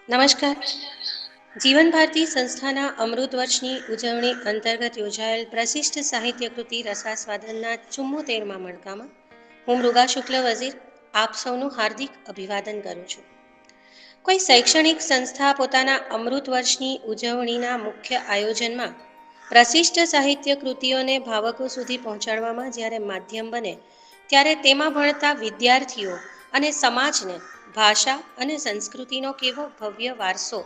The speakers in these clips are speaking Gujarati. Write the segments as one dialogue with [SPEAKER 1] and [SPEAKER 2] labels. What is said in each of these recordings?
[SPEAKER 1] નમસ્કાર. જીવન ભારતી સંસ્થાના અમૃત વર્ષની ઉજવણી અંતર્ગત યોજાયેલ પ્રશિષ્ટ સાહિત્યકૃતિ રસાસ્વાદનના 74મા મણકામાં હું મૃગા શુક્લ વઝીર આપ સૌનું હાર્દિક અભિવાદન કરું છું. કોઈ શૈક્ષણિક સંસ્થા પોતાના અમૃત વર્ષની ઉજવણીના મુખ્ય આયોજનમાં પ્રશિષ્ટ સાહિત્ય કૃતિઓને ભાવકો સુધી પહોંચાડવામાં જ્યારે માધ્યમ બને, ત્યારે તેમાં ભણતા વિદ્યાર્થીઓ અને સમાજને ભાષા અને સંસ્કૃતિનો કેવો ભવ્ય વારસો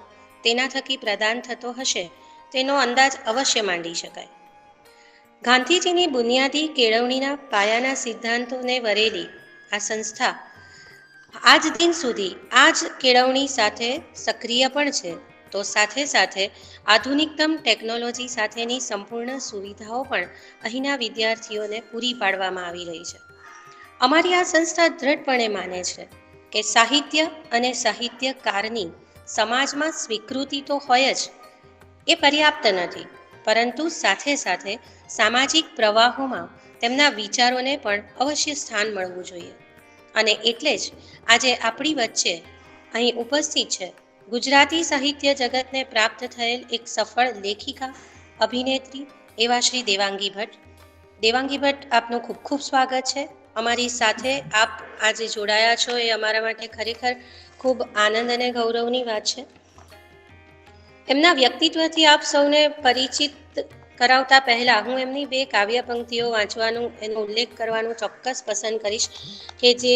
[SPEAKER 1] તેના થકી પ્રદાન થતો હશે તેનો અંદાજ અવશ્ય માંડી શકાય. ગાંધીજીની બુનિયાદી કેળવણીના પાયાના સિદ્ધાંતોને વરેલી આ સંસ્થા આજ દિન સુધી આ જ કેળવણી સાથે સક્રિય પણ છે, તો સાથે સાથે આધુનિકતમ ટેકનોલોજી સાથેની સંપૂર્ણ સુવિધાઓ પણ અહીંના વિદ્યાર્થીઓને પૂરી પાડવામાં આવી રહી છે. અમારી આ સંસ્થા દ્રઢપણે માને છે કે સાહિત્ય અને સાહિત્યકારની સમાજમાં સ્વીકૃતિ તો હોય જ, એ પર્યાપ્ત નથી, પરંતુ સાથે સાથે સામાજિક પ્રવાહોમાં તેમના વિચારોને પણ અવશ્ય સ્થાન મળવું જોઈએ. અને એટલે જ આજે આપણી વચ્ચે અહીં ઉપસ્થિત છે ગુજરાતી સાહિત્ય જગતને પ્રાપ્ત થયેલ એક સફળ લેખિકા, અભિનેત્રી એવા શ્રી દેવાંગી ભટ્ટ. દેવાંગી ભટ્ટ, આપનું ખૂબ ખૂબ સ્વાગત છે. અમારી સાથે આપ આજે જોડાયા છો એ અમારા માટે ખરેખર ખૂબ આનંદ અને ગૌરવની વાત છે. એમના વ્યક્તિત્વથી આપ સૌને પરિચિત કરાવતા પહેલા હું એમની બે કાવ્ય પંક્તિઓ વાંચવાનું, એનો ઉલ્લેખ કરવાનું ચોક્કસ પસંદ કરીશ કે જે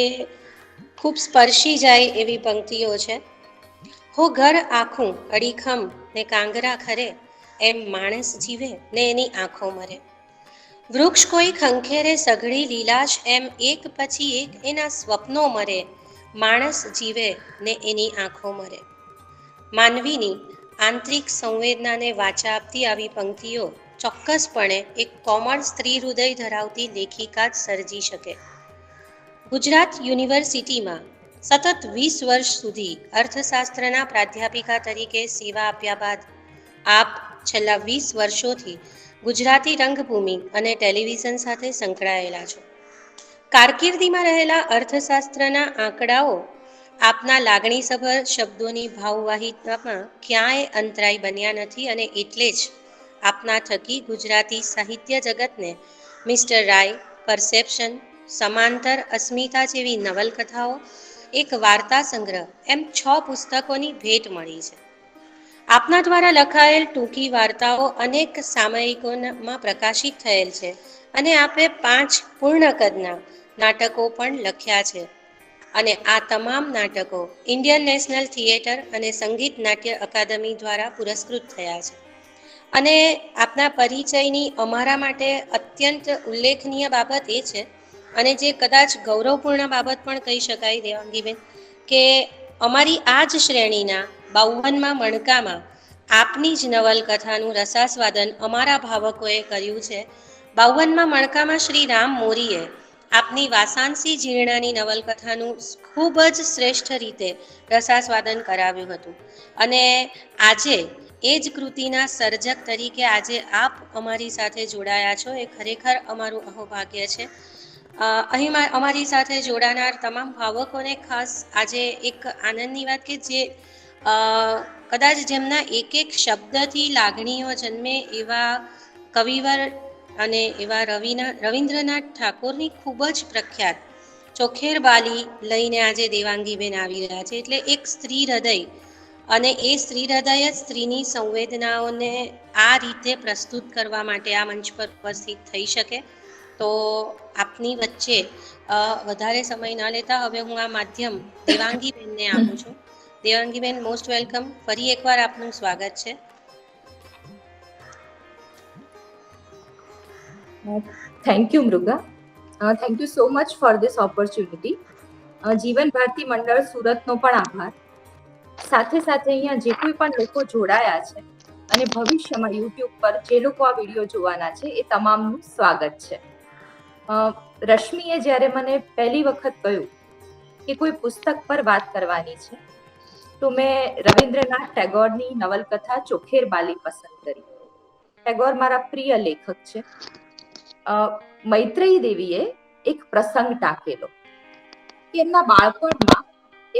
[SPEAKER 1] ખૂબ સ્પર્શી જાય એવી પંક્તિઓ છે. હો ઘર આખું અડીખમ ને કાંગરા ખરે, એમ માણસ જીવે ને એની આંખો મરે. વૃક્ષ કોઈ ખંખેરે સઘળી લીલાશ, એમ એક પછી એક એના સ્વપ્નો મરે, માણસ જીવે ને એની આંખો મરે. માનવીની આંતરિક સંવેદનાને વાચા આપતી આવી પંક્તિઓ ચોક્કસપણે એક કોમળ સ્ત્રી હૃદય ધરાવતી લેખિકા જ સર્જી શકે. ગુજરાત યુનિવર્સિટીમાં સતત 20 વર્ષ સુધી અર્થશાસ્ત્રના પ્રાધ્યાપિકા તરીકે સેવા આપ્યા બાદ આપ છેલ્લા 20 વર્ષોથી ગુજરાતી રંગભૂમિ અને ટેલિવિઝન સાથે સંકળાયેલા છો. કારકિર્દીમાં રહેલા અર્થશાસ્ત્રના આંકડાઓ આપના લાગણીસભર શબ્દોની ભાવવાહિતામાં ક્યાંય અંતરાય બન્યા નથી, અને એટલે જ આપના થકી ગુજરાતી સાહિત્ય જગતને મિસ્ટર રાય, પરસેપ્શન, સમાંતર અસ્મિતા જેવી નવલકથાઓ, એક વાર્તા સંગ્રહ એમ 6 પુસ્તકોની ભેટ મળી છે. આપના દ્વારા લખાયેલ ટૂંકી વાર્તાઓ અનેક સામયિકોમાં પ્રકાશિત થયેલ છે, અને આપે 5 પૂર્ણ કદના નાટકો પણ લખ્યા છે. અને આ તમામ નાટકો ઇન્ડિયન નેશનલ થિયેટર અને સંગીત નાટ્ય અકાદમી દ્વારા પુરસ્કૃત થયા છે. અને આપના પરિચયની અમારા માટે અત્યંત ઉલ્લેખનીય બાબત એ છે, અને જે કદાચ ગૌરવપૂર્ણ બાબત પણ કહી શકાય દેવાંગીબેન, કે અમારી આ જ શ્રેણીના 52મા મણકામાં આપની જ નવલકથાનું રસાસ્વાદન અમારા ભાવકોએ કર્યું છે. 52મા મણકામાં શ્રી રામ મોરીએ આપની વાસાંસી જીર્ણાની નવલકથાનું ખૂબ જ શ્રેષ્ઠ રીતે રસાસ્વાદન કરાવ્યું હતું. અને આજે એ જ કૃતિના સર્જક તરીકે આજે આપ અમારી સાથે જોડાયા છો, એ ખરેખર અમારું અહોભાગ્ય છે. અહીં અમારી સાથે જોડાનાર તમામ ભાવકોને ખાસ આજે એક આનંદની વાત કે જે કદાચ જેમના એક એક શબ્દથી લાગણીઓ જન્મે એવા કવિવર અને એવા રવિન્દ્રનાથ ઠાકોરની ખૂબ જ પ્રખ્યાત ચોખેર બાલી લઈને આજે દેવાંગીબેન આવી રહ્યા છે. એટલે એક સ્ત્રી હૃદય, અને એ સ્ત્રી હૃદય જ સ્ત્રીની સંવેદનાઓને આ રીતે પ્રસ્તુત કરવા માટે આ મંચ પર ઉપસ્થિત થઈ શકે. તો આપની વચ્ચે વધારે સમય ન લેતા હવે હું આ માધ્યમ દેવાંગીબેનને આપું છું. Devangiben, most welcome. ફરી એકવાર આપનું સ્વાગત છે.
[SPEAKER 2] Thank you, Mruga. Thank you so much for this opportunity. જીવન ભારતી મંડળ સુરતનો પણ આભાર. સાથે સાથે અહીંયા જે કોઈ પણ લોકો જોડાયા છે અને ભવિષ્યમાં YouTube પર જે લોકો આ વિડીયો જોવાના છે એ તમામનું સ્વાગત છે. રશ્મિએ જ્યારે મને પહેલી વખત કહ્યું કે કોઈ પુસ્તક પર વાત કરવાની છે, તો મેં રવિન્દ્રનાથ ટેગોરની નવલકથા ચોખેર બાલી પસંદ કરી. ટેગોર મારા પ્રિય લેખક છે. મૈત્રેયી દેવીએ એક પ્રસંગ ટાંકેલો કે એમના બાળપણમાં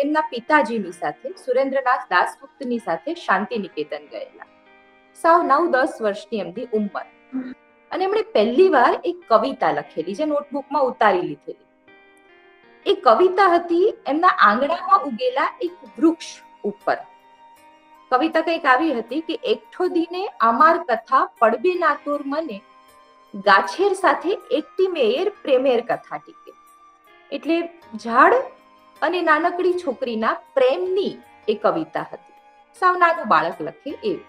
[SPEAKER 2] એમના પિતાજીની સાથે સુરેન્દ્રનાથ દાસગુપ્તની સાથે શાંતિ નિકેતન ગયેલા. સાવ 9-10 વર્ષની એમની ઉંમર. અને એમણે પહેલી વાર એક કવિતા લખેલી, જે નોટબુકમાં ઉતારી લીધેલી. એ કવિતા હતી એમના આંગણામાં ઉગેલા એક વૃક્ષ ઉપર. કવિતા કંઈક આવી હતી કે એકઠો દીને અમાર કથા પડબે ના તોર મને, ગાછેર સાથે એકટી મેયર પ્રેમેર કથા ટીકે. એટલે ઝાડ અને નાનકડી છોકરીના પ્રેમની એ કવિતા હતી. સાવ નાનું બાળક લખે એવી.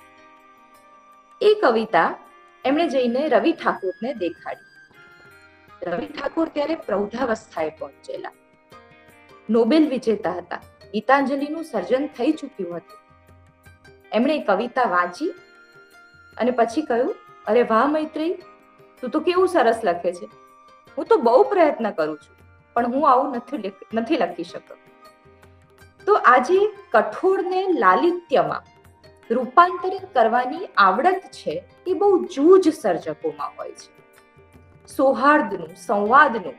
[SPEAKER 2] એ કવિતા એમણે જઈને રવિ ઠાકોરને દેખાડી. રવિ ઠાકોર ત્યારે પ્રૌઢાવસ્થાએ પહોંચેલા, નોબેલ વિજેતા હતા, ગીતાંજલિનું સર્જન થઈ ચૂક્યું હતું. એમણે કવિતા વાંચી અને પછી કહ્યું, અરે વાહ મૈત્રેય, તું તો કેવું સરસ લખે છે. હું તો બહુ પ્રયત્ન કરું છું, પણ હું આવું નથી લખી શકતો. તો આજે કઠોળને લાલિત્યમાં રૂપાંતરિત કરવાની આવડત છે એ બહુ જૂજ સર્જકોમાં હોય છે. સૌહાર્દનું, સંવાદનું,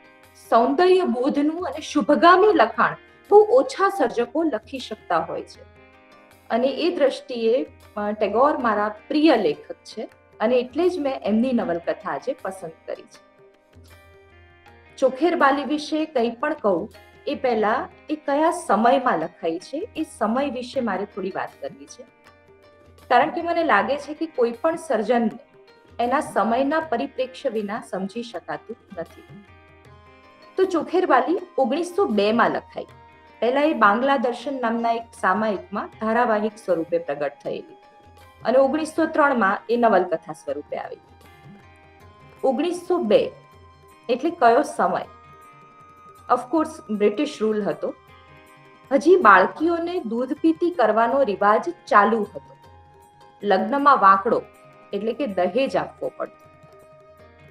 [SPEAKER 2] સૌંદર્ય બોધનું અને શુભગામી લખાણ બહુ ઓછા સર્જકો લખી શકતા હોય છે. અને એ દ્રષ્ટિએ ટેગોર મારા પ્રિય લેખક છે અને એટલે જ મેં એમની નવલકથા આજે પસંદ કરી છે. ચોખેર બાલી વિશે કંઈ પણ કહું એ પહેલા એ કયા સમયમાં લખાઈ છે એ સમય વિશે મારે થોડી વાત કરવી છે. કારણ કે મને લાગે છે કે કોઈ પણ સર્જનને એના સમયના પરિપ્રેક્ષ્ય વિના સમજી શકાતું નથી. તો ચોખેર બાલી 1902માં લખાઈ. પહેલા એ બાંગ્લા દર્શન નામના એક સામાયિકમાં ધારાવાહિક સ્વરૂપે પ્રગટ થયેલી અને 1903માં એ નવલકથા સ્વરૂપે આવી. 1902 એટલે કયો સમય? ઓફકોર્સ બ્રિટિશ રૂલ હતો. હજી બાળકીઓને દૂધ પીતી કરવાનો રિવાજ ચાલુ હતો. લગ્નમાં વાંકડો એટલે કે દહેજ આપવો પડતો.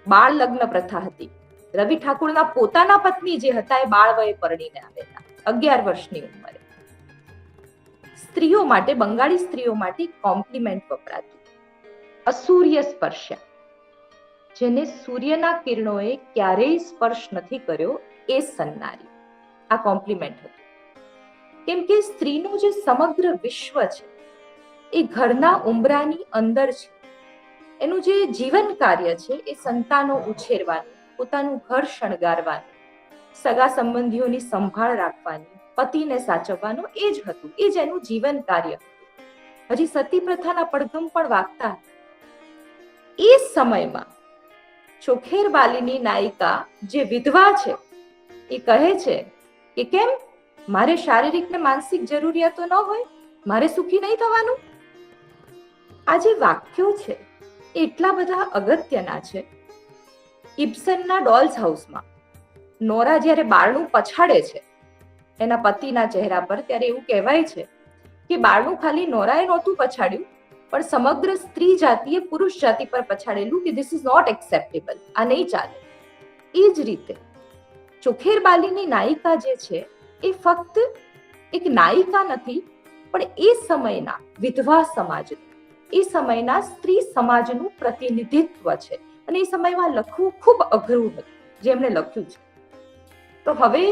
[SPEAKER 2] બાળ લગ્ન પ્રથા હતી. રવિ ઠાકોરના પોતાના પત્ની જે હતા એ બાળ વયે પરણીને આવેલા, 11 વર્ષની ઉંમરે. સ્ત્રીઓ માટે, બંગાળી સ્ત્રીઓ માટે કોમ્પ્લિમેન્ટ વપરાતું, અસૂર્ય સ્પર્શ, જેને સૂર્યના કિરણોએ ક્યારેય સ્પર્શ નથી કર્યો એ સન્નારી, આ કોમ્પ્લિમેન્ટ હતું. કેમ કે સ્ત્રીનું જે સમગ્ર વિશ્વ છે એ ઘરના ઉંબરાની અંદર છે. એનું જે જીવન કાર્ય છે એ સંતાનો ઉછેરવાનું, પોતાનું ઘર શણગારવાનું, સગા સંબંધીઓની સંભાળ રાખવાની, પતિને સાચવવાનું એ જ હતું. એ જ એનું જીવન કાર્ય હતું. હજી સતી પ્રથાના પડઘમ પણ વાગતા. એ સમયમાં ચોખેર બાલીની નાયિકા જે વિધવા છે એ કહે છે કે કેમ, મારે શારીરિક ને માનસિક જરૂરિયાતો ન હોય, મારે સુખી નહીં થવાનું? આ જે વાક્યો છે એ એટલા બધા અગત્યના છે. ઇબ્સનના ડોલ્સ હાઉસમાં નોરા જ્યારે બારણું પછાડે છે એના પતિના ચહેરા પર, ત્યારે એવું કહેવાય છે કે બારણું ખાલી નોરાએ નહોતું પછાડ્યું, પણ સમગ્ર સ્ત્રી જાતિએ પુરુષ જાતિ પર પછાડેલું કે ધીસ ઇઝ નોટ એક્સેપ્ટેબલ, આ નહીં ચાલે. એ જ રીતે ચોખેર બાલીની નાયિકા જે છે એ ફક્ત એક નાયિકા નથી, પણ એ સમયના વિધવા સમાજનું, એ સમયના સ્ત્રી સમાજનું પ્રતિનિધિત્વ છે. અને એ સમયમાં લખવું ખૂબ અઘરું હતું જે એમણે લખ્યું છે. તો હવે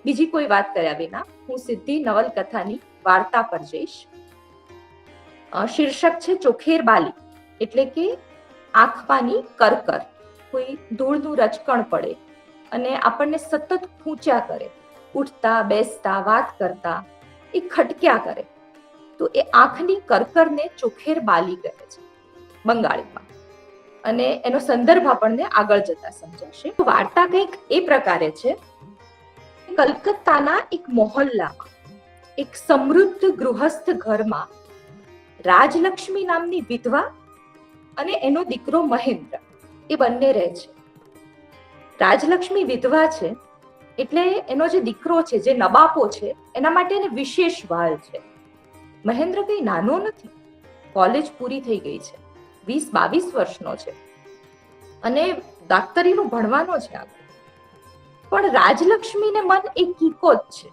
[SPEAKER 2] બીજી કોઈ વાત કર્યા વિના હું સીધી નવલકથાની વાર્તા પર જઈશ. શીર્ષક છે ચોખેર બાલી, એટલે કે આંખમાંની કરકર. કોઈ ધૂળનું રચકણ પડે અને આપણને સતત ખૂંચ્યા કરે, ઉઠતા બેસતા વાત કરતા એ ખટક્યા કરે, તો એ આંખની કરકરને ચોખેર બાલી કહે છે બંગાળીમાં. અને એનો સંદર્ભ આપણને આગળ જતા સમજાશે. વાર્તા કંઈક એ પ્રકારે છે. કલકત્તાના એક મોહલ્લામાં એક સમૃદ્ધ ગૃહસ્થ ઘરમાં રાજલક્ષ્મી નામની વિધવા અને એનો દીકરો મહેન્દ્ર, એ બંને રહે છે. રાજલક્ષ્મી વિધવા છે એટલે એનો જે દીકરો છે, જે નબાપો છે, એના માટે એને વિશેષ વહાલ છે. મહેન્દ્ર કઈ નાનો નથી, કોલેજ પૂરી થઈ ગઈ છે, 20-22 વર્ષનો છે અને દાક્તરીનું ભણવાનો છે આગળ. પણ રાજલક્ષ્મીને મન એક કીકો જ છે,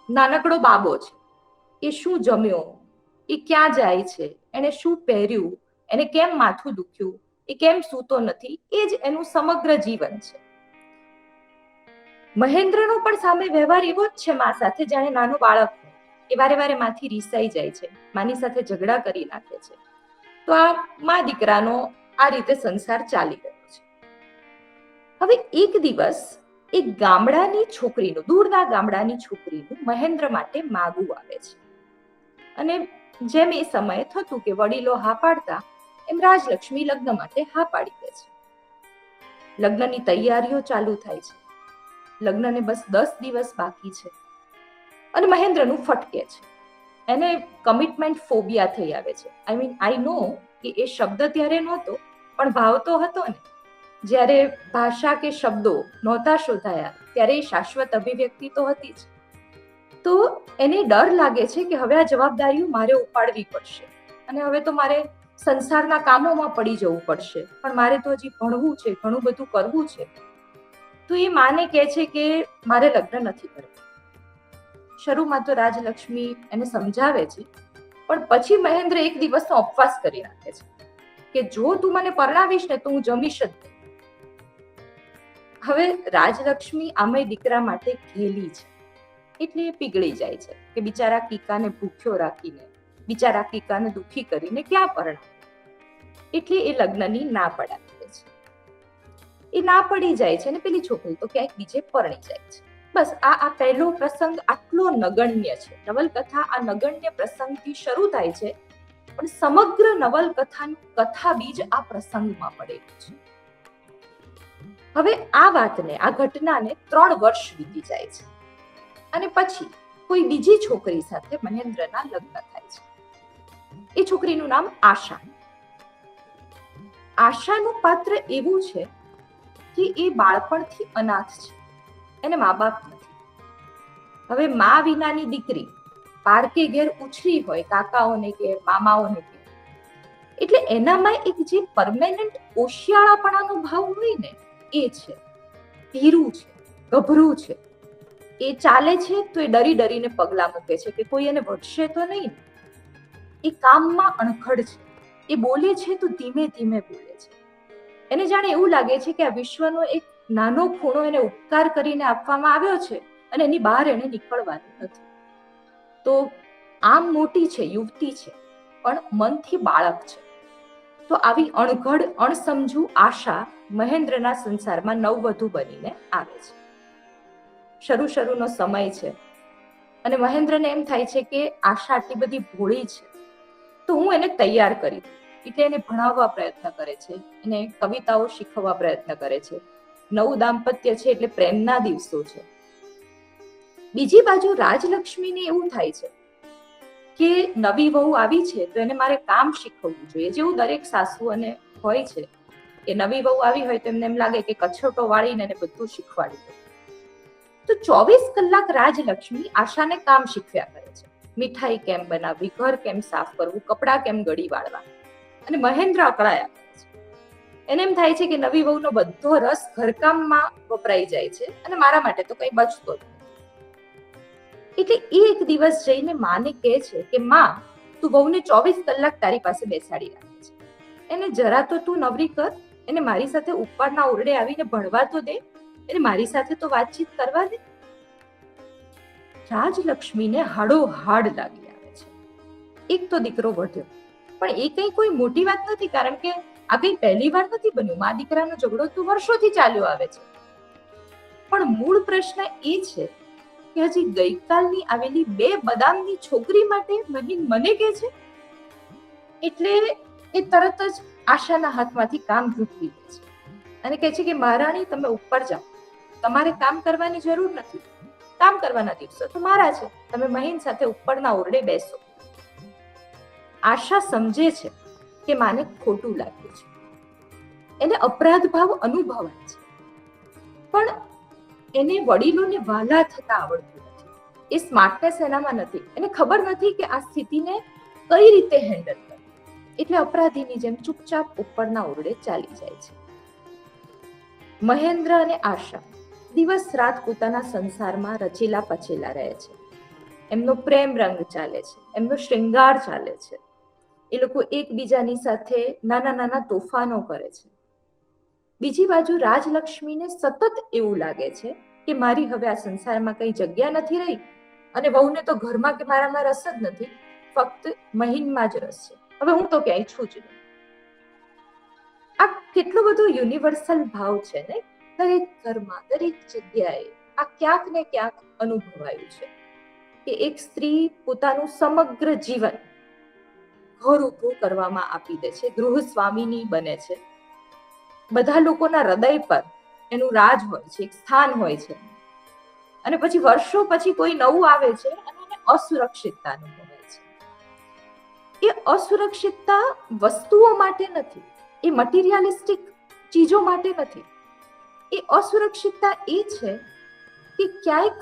[SPEAKER 2] નાનકડો બાબો છે. એ શું જમ્યો, એ ક્યાં જાય છે, એને શું પહેર્યું, એને કેમ માથું દુખ્યું, એ કેમ સૂતો નથી, એ જ એનું સમગ્ર જીવન છે. મહેન્દ્રનો પણ સામે વ્યવહાર એવો જ છે મા સાથે, જાણે નાનું બાળક એ વારે વારે માથી રીસાઈ જાય છે, માની સાથે ઝઘડા કરી નાખે છે. તો આ મા દીકરાનો આ રીતે સંસાર ચાલી રહ્યો છે. હવે એક દિવસ એક ગામડાની છોકરીનું, દૂરના ગામડાની છોકરીનું મહેન્દ્ર માટે માગવું આવે છે. અને જેમ એ સમયે થતું કે વડીલો હા પાડતા, એમ રાજલક્ષ્મી લગ્ન માટે હા પાડી દે છે. લગ્નની તૈયારીઓ ચાલુ થાય છે. લગ્નને બસ 10 દિવસ બાકી છે અને મહેન્દ્રનું ફટકે છે. એને કમિટમેન્ટ ફોબિયા થઈ આવે છે. આઈ નો કે એ શબ્દ ત્યારે નહોતો, પણ ભાવ તો હતો ને. જ્યારે ભાષા કે શબ્દો નહોતા શોધાયા ત્યારે એ શાશ્વત અભિવ્યક્તિ તો હતી જ. તો એને ડર લાગે છે કે હવે આ જવાબદારીઓ મારે ઉપાડવી પડશે અને હવે તો મારે સંસારના કામોમાં પડી જવું પડશે, પણ મારે તો હજી ભણવું છે, ઘણું બધું કરવું છે. તો એ માને કહે છે કે મારે લગ્ન નથી કરવા. શરૂમાં તો રાજલક્ષ્મી એને સમજાવે છે, પણ પછી મહેન્દ્ર એક દિવસનો ઉપવાસ કરી નાખે છે કે જો તું મને પરણાવીશ ને તો હું જમીશ જ નહીં. હવે રાજલક્ષ્મી આમે દીકરા માટે ઘેલી છે એટલે એ પીગળી જાય છે કે બિચારા કીકાને ભૂખ્યો રાખીને, બિચારા કીકાને દુખી કરીને ક્યાં પરણાવે. એટલે એ લગ્નની ના પડાવી દે છે. એ ના પડી જાય છે ને પેલી છોકરી તો ક્યાંક બીજે પરણી જાય છે. બસ આ પહેલો પ્રસંગ આટલો નગણ્ય છે. નવલકથા આ નગણ્ય પ્રસંગથી શરૂ થાય છે, પણ સમગ્ર નવલકથાનું કથા બીજ આ પ્રસંગમાં પડેલું છે. હવે આ વાતને, આ ઘટનાને 3 વર્ષ વીતી જાય છે અને પછી કોઈ બીજી છોકરી સાથે મહેન્દ્રના લગ્ન થાય છે. એ છોકરીનું નામ આશા. આશાનું પાત્ર એવું છે કે એ બાળપણથી અનાથ છે, એને મા બાપ નથી. હવે મા વિનાની દીકરી પારકે ઘેર ઉછરી હોય, કાકાઓને કે મામાઓને કે, એટલે એનામાં એક જે પરમેનન્ટ ઓશિયાળાપણાનો ભાવ હોય ને એ છે. ધીરું છે, ગભરું છે. એ ચાલે છે તો એ ડરી ડરીને પગલા મૂકે છે કે કોઈ એને વળશે તો નહીં. એ કામમાં અણખડ છે. એ બોલે છે તો ધીમે ધીમે બોલે છે. એને જાણે એવું લાગે છે કે આ વિશ્વનો એક નાનો ખૂણો એને ઉપકાર કરીને આપવામાં આવ્યો છે અને એની બહાર એને નીકળવાનું નથી. તો આમ મોટી છે, યુવતી છે, પણ મનથી બાળક છે. તો આવી અણઘડ, અણસમજુ આશા મહેન્દ્રના સંસારમાં નવવધુ બનીને આવે છે. શરૂનો સમય છે અને મહેન્દ્રને એમ થાય છે કે આશા આટલી બધી ભોળી છે તો હું એને તૈયાર કરી દઉં. એટલે એને ભણાવવા પ્રયત્ન કરે છે, એને કવિતાઓ શીખવવા પ્રયત્ન કરે છે. નવું દાંપત્ય છે એટલે પ્રેમના દિવસો છે. બીજી બાજુ રાજલક્ષ્મીને એવું થાય છે કે નવી વહુ આવી છે તો એને મારે કામ શીખવવું જોઈએ. જેવું દરેક સાસુ અને હોય છે કે નવી વહુ આવી હોય તો એમને એમ લાગે કે કછોટો વાળીને એને બધું શીખવાડી દે. તો 24 કલાક રાજલક્ષ્મી આશાને કામ શીખવ્યા કરે છે. મીઠાઈ કેમ બનાવવી, ઘર કેમ સાફ કરવું, કપડાં કેમ ગળી વાળવા. અને મહેન્દ્ર અકળાયા કરે છે. એને એમ થાય છે કે નવી વહુનો બધો રસ ઘરકામમાં વપરાઈ જાય છે અને મારા માટે તો કંઈ બચતો જ નથી. એટલે એ એક દિવસ જઈને માને કહે છે કે માં, તું વહુને 24 કલાક તારી પાસે બેસાડી રાખે છે, એને જરા તો તું નવરી કર, એને મારી સાથે ઉપરના ઓરડે આવીને ભણવા તો દે, એને મારી સાથે તો વાતચીત કરવા દે. રાજલક્ષ્મીને હાડોહાડ લાગી આવે છે. એક તો દીકરો વધ્યો, પણ એ કઈ કોઈ મોટી વાત નથી, કારણ કે આ કઈ પહેલી વાર નથી બન્યું. મા દીકરાનો ઝઘડો તો વર્ષોથી ચાલ્યો આવે છે. પણ મૂળ પ્રશ્ન એ છે કે હજી ગઈકાલની આવેલી 2 બદામની છોકરી માટે મને કહે છે. એટલે એ તરત જ આશાના હાથમાંથી કામ ઝૂંટવી દે છે અને કહે છે કે મહારાણી, તમે ઉપર જાઓ, તમારે કામ કરવાની જરૂર નથી. કામ કરવાના દિવસો તો મારા છે, તમે મહીન સાથે ઉપરના ઓરડે બેસો. આશા સમજે છે કે માને ખોટું લાગ્યું છે, એને અપરાધ ભાવ અનુભવાય છે, પણ એને વડીલોને વાલા થતા આવડતું નથી. એ સ્માર્ટનેસ એનામાં નથી. એને ખબર નથી કે આ સ્થિતિને કઈ રીતે હેન્ડલ કરવી. એટલે અપરાધીની જેમ ચૂપચાપ ઉપરના ઓરડે ચાલી જાય છે. મહેન્દ્ર અને આશા દિવસ રાત પોતાના સંસારમાં રચેલા પચેલા રહે છે. એમનો પ્રેમ રંગ ચાલે છે, એમનો શ્રૃંગાર ચાલે છે. એ લોકો એકબીજાની સાથે નાના નાના તોફાનો કરે છે. બીજી બાજુ રાજલક્ષ્મીને સતત એવું લાગે છે કે મારી હવે આ સંસારમાં કઈ જગ્યા નથી રહી અને વહુને તો ઘરમાં કે મારામાં રસ જ નથી, ફક્ત મહિનમાં જ રસ છે, હવે હું તો ક્યાંય છું જ નહીં. આ કેટલો બધો યુનિવર્સલ ભાવ છે ને, દરેક ઘરમાં દરેક જગ્યાએ આ ક્યાંક ને ક્યાંક અનુભવાયું છે કે એક સ્ત્રી પોતાનું સમગ્ર જીવન ઘર ઊભું કરવામાં આપી દે છે, ગૃહ સ્વામીની બને છે. બધા લોકોના હૃદય પર એનું રાજ હોય છે, એક સ્થાન હોય છે, અને પછી વર્ષો પછી કોઈ નવું આવે છે અને એને અસુરક્ષિતતા અનુભવાય છે. એ અસુરક્ષિતતા વસ્તુઓ માટે નથી, એ મટીરિયાલિસ્ટિક ચીજો માટે નથી. એ અસુરક્ષિતતા એ છે કે ક્યાંક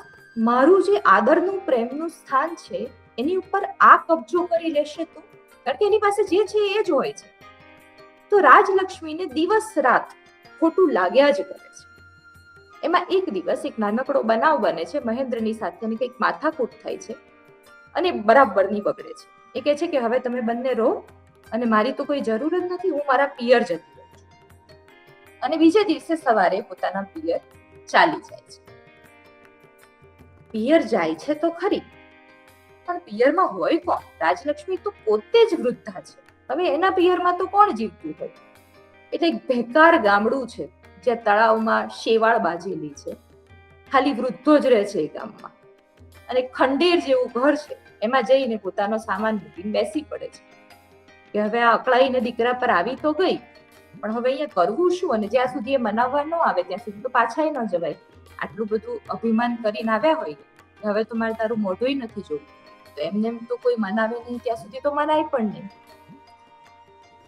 [SPEAKER 2] મારું જે આદરનું પ્રેમનું સ્થાન છે એની ઉપર આ કબજો કરી લેશે તો, કારણ કે એની પાસે જે છે એ જ હોય છે. તો રાજલક્ષ્મીને દિવસ રાત ખોટું લાગ્યા જ કરે છે. એમાં એક દિવસ એક નાનકડો બનાવ બને છે, મહેન્દ્રની સાથે કંઈક માથાકૂટ થાય છે અને બરાબરની બગડે છે. એ કહે છે કે હવે તમે બંને રહો અને મારી તો કોઈ જરૂર જ નથી, હું મારા પિયર જતી રહું છું. અને બીજે દિવસે સવારે પોતાના પિયર ચાલી જાય છે. પિયર જાય છે તો ખરી, પણ પિયરમાં હોય કોણ? રાજલક્ષ્મી તો પોતે જ વૃદ્ધા છે. હવે એના પિયરમાં તો કોણ જીવતું હોય? એટલે એક ભેકાર ગામડું છે જ્યાં તળાવમાં શેવાળ બાજેલી છે, ખાલી વૃદ્ધો જ રહે છે એ ગામમાં, અને ખંડેર જેવું ઘર છે. એમાં જઈને પોતાનો સામાન મૂકીને બેસી પડે છે કે હવે આ અકળાઈને દીકરા પર આવી તો ગઈ, પણ હવે અહીંયા કરવું શું? અને જ્યાં સુધી એ મનાવવા ન આવે ત્યાં સુધી તો પાછાય ન જવાય. આટલું બધું અભિમાન કરીને આવ્યા હોય, હવે તો મારે તારું મોઢું નથી જોવું, તો એમને એમ તો કોઈ મનાવે નહીં ત્યાં સુધી તો મનાય પણ નહીં.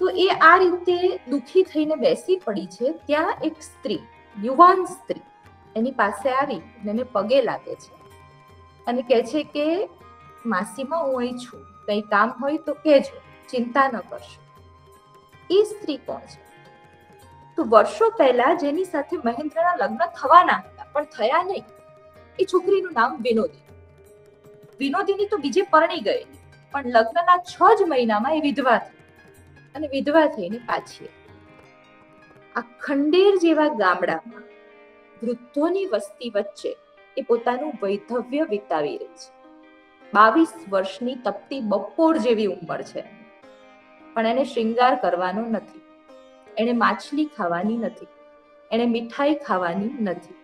[SPEAKER 2] તો એ આ રીતે દુઃખી થઈને બેસી પડી છે. ત્યાં એક સ્ત્રી, યુવાન સ્ત્રી એની પાસે આવી એને પગે લાગે છે અને કહે છે કે માસીમાં હું અહીં છું, કઈ કામ હોય તો કહેજો, ચિંતા ન કરશો. એ સ્ત્રી કોણ છે? તો વર્ષો પહેલા જેની સાથે મહેન્દ્રના લગ્ન થવાના હતા પણ થયા નહીં, એ છોકરીનું નામ વિનોદી. વિનોદીની તો બીજે પરણી ગયેલી, પણ લગ્નના 6 જ મહિનામાં એ વિધવા થઈ અને વિધવા થઈને પાછી આ ખંડેર જેવા ગામડામાં વૃદ્ધોની વસ્તી વચ્ચે એ પોતાનું વૈધવ્ય વિતાવી રહી છે. 22 વર્ષની તપતી બપોર જેવી ઉંમર છે, પણ એને શૃંગાર કરવાનો નથી, એને માછલી ખાવાની નથી, એને મીઠાઈ ખાવાની નથી.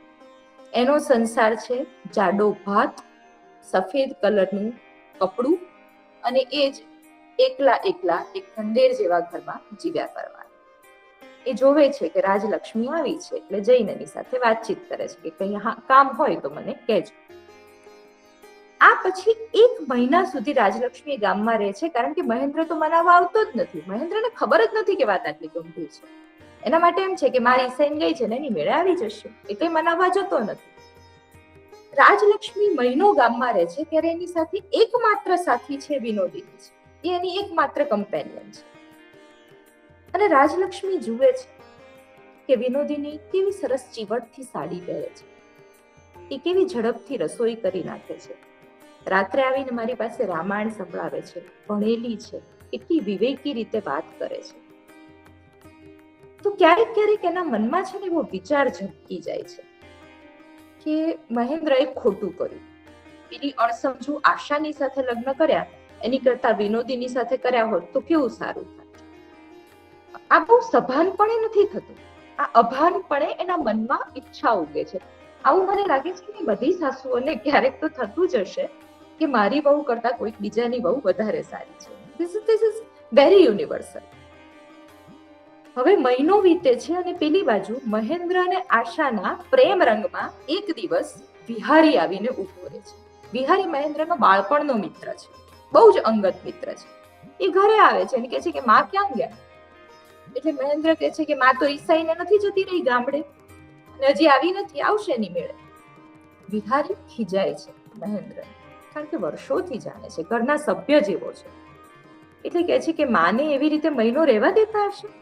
[SPEAKER 2] એનો સંસાર છે જાડો ભાત, સફેદ કલરનું કપડું, અને એ જ એકલા એક ખંડેર જેવા ઘરમાં જીવ્યા કરવાનું. એ જોવે છે કે રાજલક્ષ્મી આવી છે એટલે જઈને એની સાથે વાતચીત કરે છે કે કઈ કામ હોય તો મને કહેજો. આ પછી 1 મહિના સુધી રાજલક્ષ્મી ગામમાં રહે છે, કારણ કે મહેન્દ્ર તો મનાવવા આવતો જ નથી. મહેન્દ્રને ખબર જ નથી કે વાત આટલી ગંભીર છે. એના માટે એમ છે કે મારી સૈન ગઈ છે ને એની મેળે આવી જશે, એટલે મનાવવા જતો નથી. રાજલક્ષ્મી મહિનો ગામમાં રહે છે ત્યારે એની સાથે એકમાત્ર સાથી છે વિનોદી છે. એ એની એકમાત્ર કમ્પેનિયન છે. અને રાજલક્ષ્મી જુએ છે કે વિનોદીની કેવી સરસ ચીવટથી સાડી પહેરે છે, એ કેવી ઝડપથી રસોઈ કરી નાખે છે, રાત્રે આવીને મારી પાસે રામાયણ સંભળાવે છે, ભણેલી છે, એટલી વિવેકી રીતે વાત કરે છે. તો ક્યારેક એના મનમાં છે ને એવો વિચાર ઝબકી જાય છે કે મહેન્દ્રએ ખોટું કર્યું. પેલી અણસમજુ આશાની સાથે લગ્ન કર્યા એની કરતા વિનોદીની સાથે કર્યા હોત તો કેવું સારું થાત. આ બહુ સભાનપણે નથી થતું, આ અભાનપણે એના મનમાં ઈચ્છા ઉગે છે. આવું મને લાગે છે કે બધી સાસુઓને ક્યારેક તો થતું જ હશે કે મારી વહુ કરતા કોઈક બીજાની વહુ વધારે સારી છે. This is very universal. હવે મહિનો વીતે છે અને પેલી બાજુ મહેન્દ્ર અને આશાના પ્રેમ રંગમાં એક દિવસ વિહારી આવીને ઉભો રહે છે. વિહારી મહેન્દ્રનો બાળપણનો મિત્ર છે, બહુ જ અંગત મિત્ર છે. એ ઘરે આવે છે અને કહે છે કે માં ક્યાં ગયા? એટલે મહેન્દ્ર કહે છે કે માં તો ઈસાઈને નથી જતી રહી ગામડે, અને હજી આવી નથી, આવશે એની મેળે. વિહારી ખીજાય છે મહેન્દ્ર, કારણ કે વર્ષોથી જાણે છે, ઘરના સભ્ય જેવો છે. એટલે કહે છે કે માને એવી રીતે મહિનો રહેવા દેતા હશે?